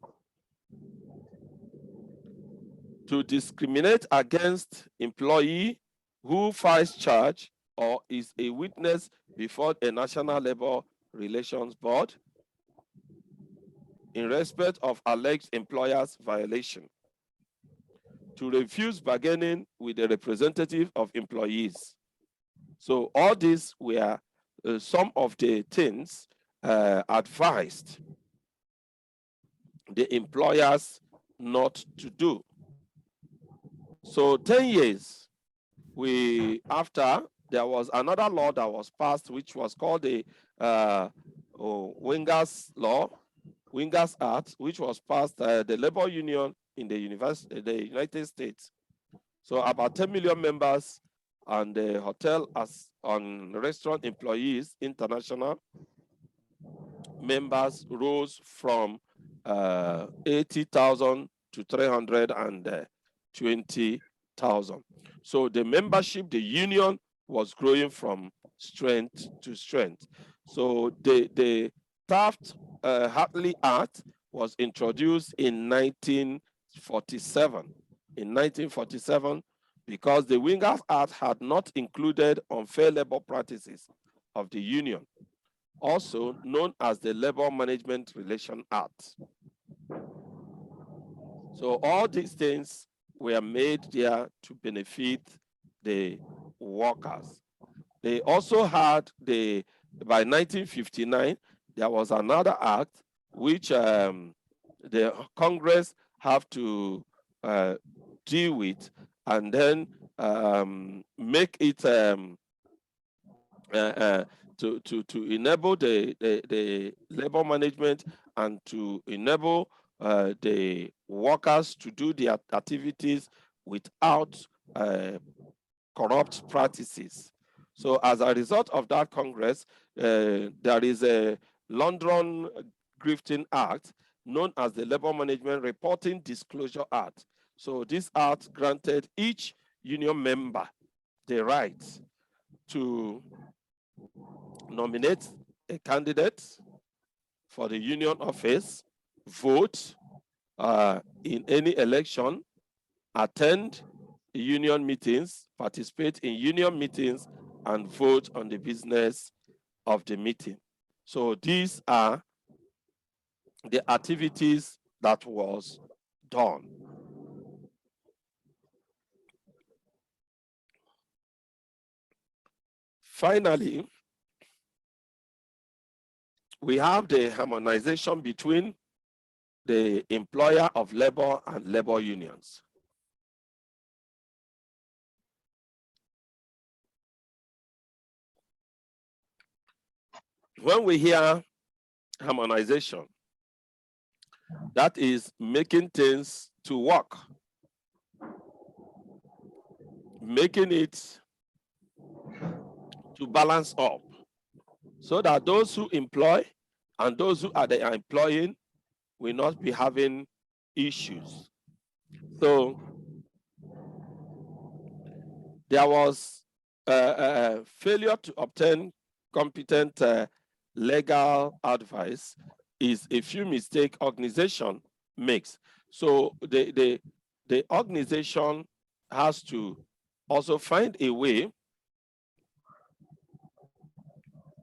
to discriminate against employee who files charge or is a witness before a National Labor Relations Board in respect of alleged employer's violation, to refuse bargaining with a representative of employees. So all these were some of the things advised the employers not to do. So 10 years after, there was another law that was passed, which was called the Wingers Act, which was passed the labor union in the United States. So about 10 million members, and the hotel on restaurant employees international members rose from 80,000 to 320,000. So the membership, the union, was growing from strength to strength. So the Taft-Hartley Act was introduced in 1947. In 1947, because the Wingers Act had not included unfair labor practices of the union, also known as the Labor Management Relation Act. So all these things were made there to benefit the workers. They also had by 1959, there was another act which the Congress have to deal with, and then make it to enable the labor management and to enable the workers to do their activities without corrupt practices. So as a result of that Congress, there is a London Grifting Act known as the Labor Management Reporting Disclosure Act. So this act granted each union member the right to nominate a candidate for the union office, vote in any election, attend union meetings, participate in union meetings, and vote on the business of the meeting. So these are the activities that was done. finally, we have the harmonization between the employer of labor and labor unions. When we hear harmonization, that is making things to work, making it to balance up, so that those who employ and those who are the employing will not be having issues. So there was a failure to obtain competent legal advice is a few mistake organization makes. So the organization has to also find a way.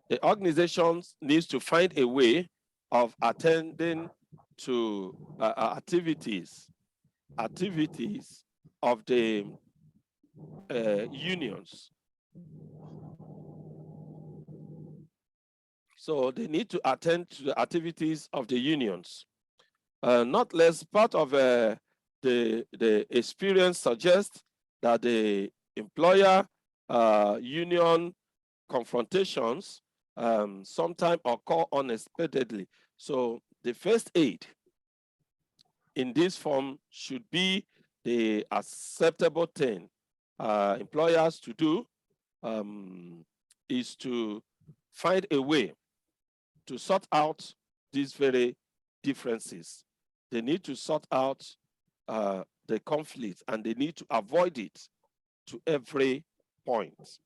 The organization needs to find a way of attending to activities of the unions. So they need to attend to the activities of the unions. Not less part of the experience suggests that the employer union confrontations sometimes occur unexpectedly. So the first aid in this form should be the acceptable thing employers to do, is to find a way to sort out these very differences. They need to sort out the conflict, and they need to avoid it to every point.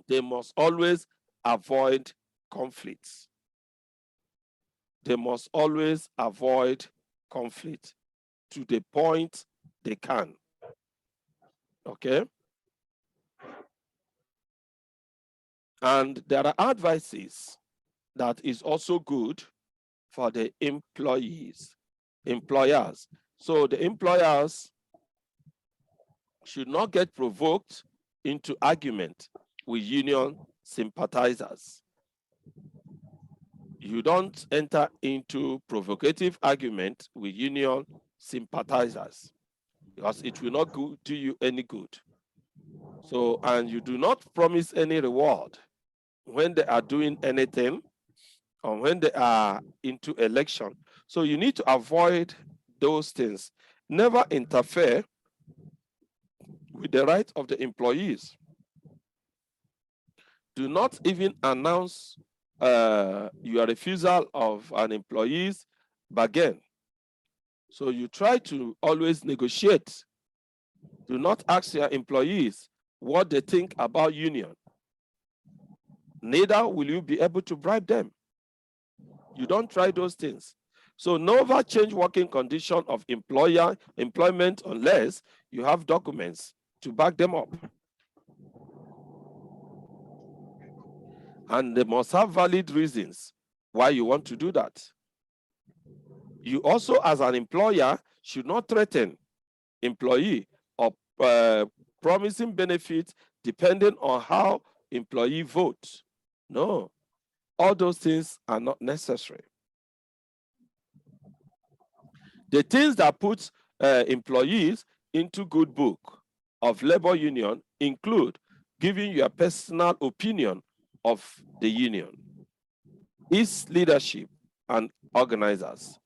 They must always avoid conflicts. They must always avoid conflict to the point they can. Okay? And there are advices that is also good for the employers. So the employers should not get provoked into argument with union sympathizers. You don't enter into provocative argument with union sympathizers, because it will not do you any good. So, and you do not promise any reward when they are doing anything or when they are into election. So you need to avoid those things. Never interfere with the right of the employees. Do not even announce your refusal of an employee's bargain. So you try to always negotiate. Do not ask your employees what they think about union. Neither will you be able to bribe them. You don't try those things. So never change working condition of employment unless you have documents to back them up. And they must have valid reasons why you want to do that. You also, as an employer, should not threaten employee or promising benefits depending on how employee votes. No, all those things are not necessary. The things that put employees into good book of labor union include giving your personal opinion of the union, its leadership and organizers.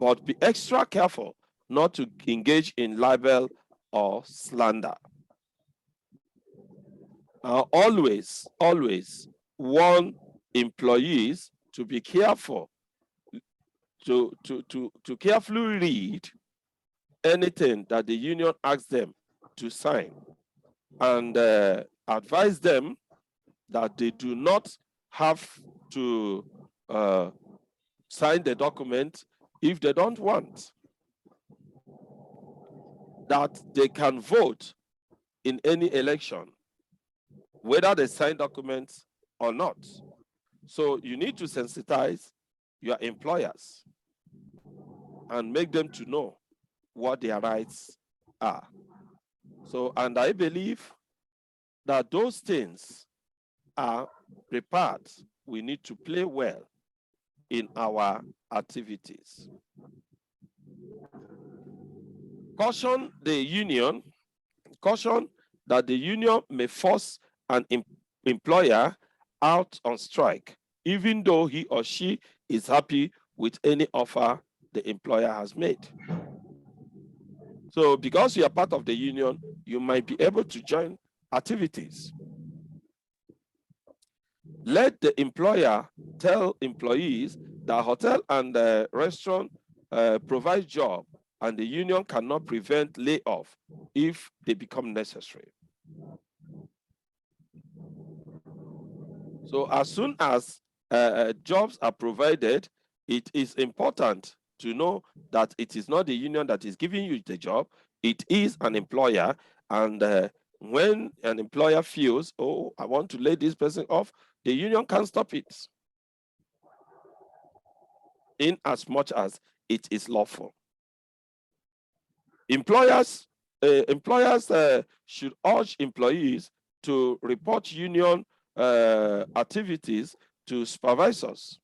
But be extra careful not to engage in libel or slander. Always warn employees to be careful, to carefully read anything that the union asks them to sign, and advise them that they do not have to sign the document if they don't want, that they can vote in any election, whether they sign documents or not. So you need to sensitize your employers and make them to know what their rights are. So, and I believe that those things are the part we need to play well in our activities. Caution that the union may force an employer out on strike, even though he or she is happy with any offer the employer has made. So because you are part of the union, you might be able to join activities. Let the employer tell employees that hotel and restaurant provide job, and the union cannot prevent layoff if they become necessary. So as soon as jobs are provided, it is important to know that it is not the union that is giving you the job, it is an employer. And when an employer feels, oh, I want to lay this person off, the union can stop it in as much as it is lawful. Employers should urge employees to report union activities to supervisors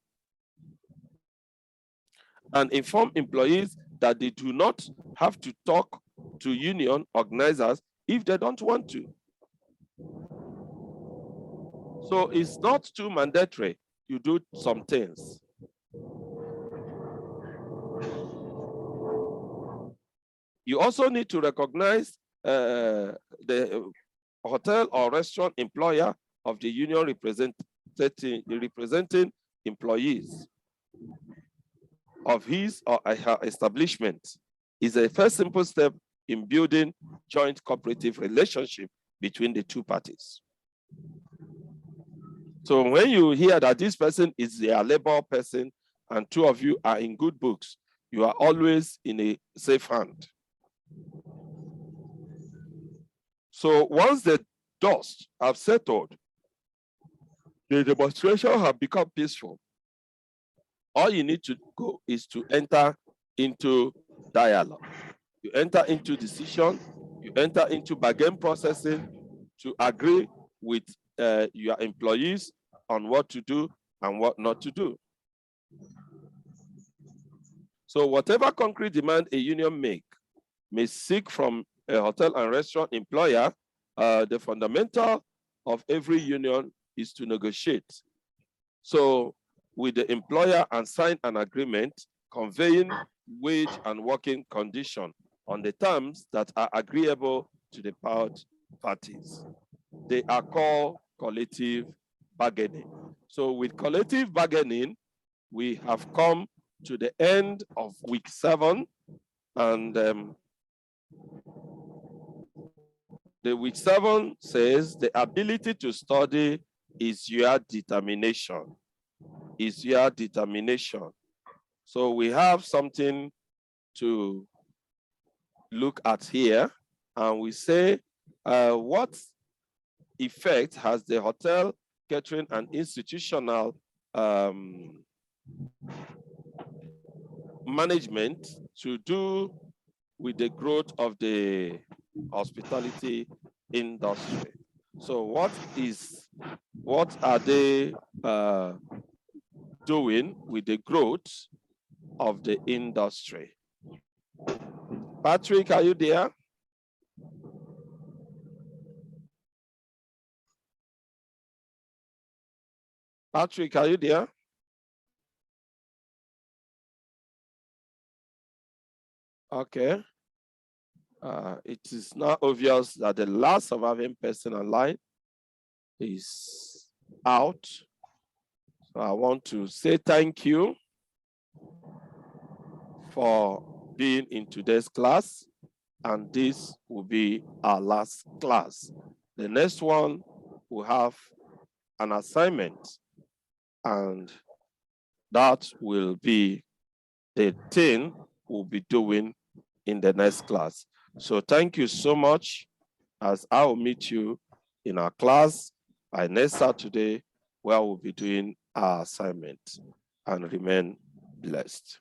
and inform employees that they do not have to talk to union organizers if they don't want to. So it's not too mandatory. You do some things. You also need to recognize the hotel or restaurant employer of the union representing employees of his or her establishment is a first simple step in building joint cooperative relationship between the two parties. So when you hear that this person is a labor person and two of you are in good books, you are always in a safe hand. So once the dust have settled, the demonstration have become peaceful, all you need to go is to enter into dialogue. You enter into decision, you enter into bargain processing to agree with your employees on what to do and what not to do. So whatever concrete demand a union may seek from a hotel and restaurant employer, the fundamental of every union is to negotiate. So with the employer and sign an agreement conveying wage and working condition on the terms that are agreeable to the parties. They are called collective bargaining. So with collective bargaining, we have come to the end of week 7, and the week 7 says the ability to study is your determination. Is your determination. So we have something to look at here, and we say, what effect has the hotel, catering, and institutional management to do with the growth of the hospitality industry? So what are they doing with the growth of the industry? Patrick, are you there? Patrick, are you there? Okay. It is now obvious that the last surviving person online is out. So I want to say thank you for being in today's class, and this will be our last class. The next one will have an assignment, and that will be the thing we'll be doing in the next class. So thank you so much, as I will meet you in our class by next Saturday, where we'll be doing our assignment, and remain blessed.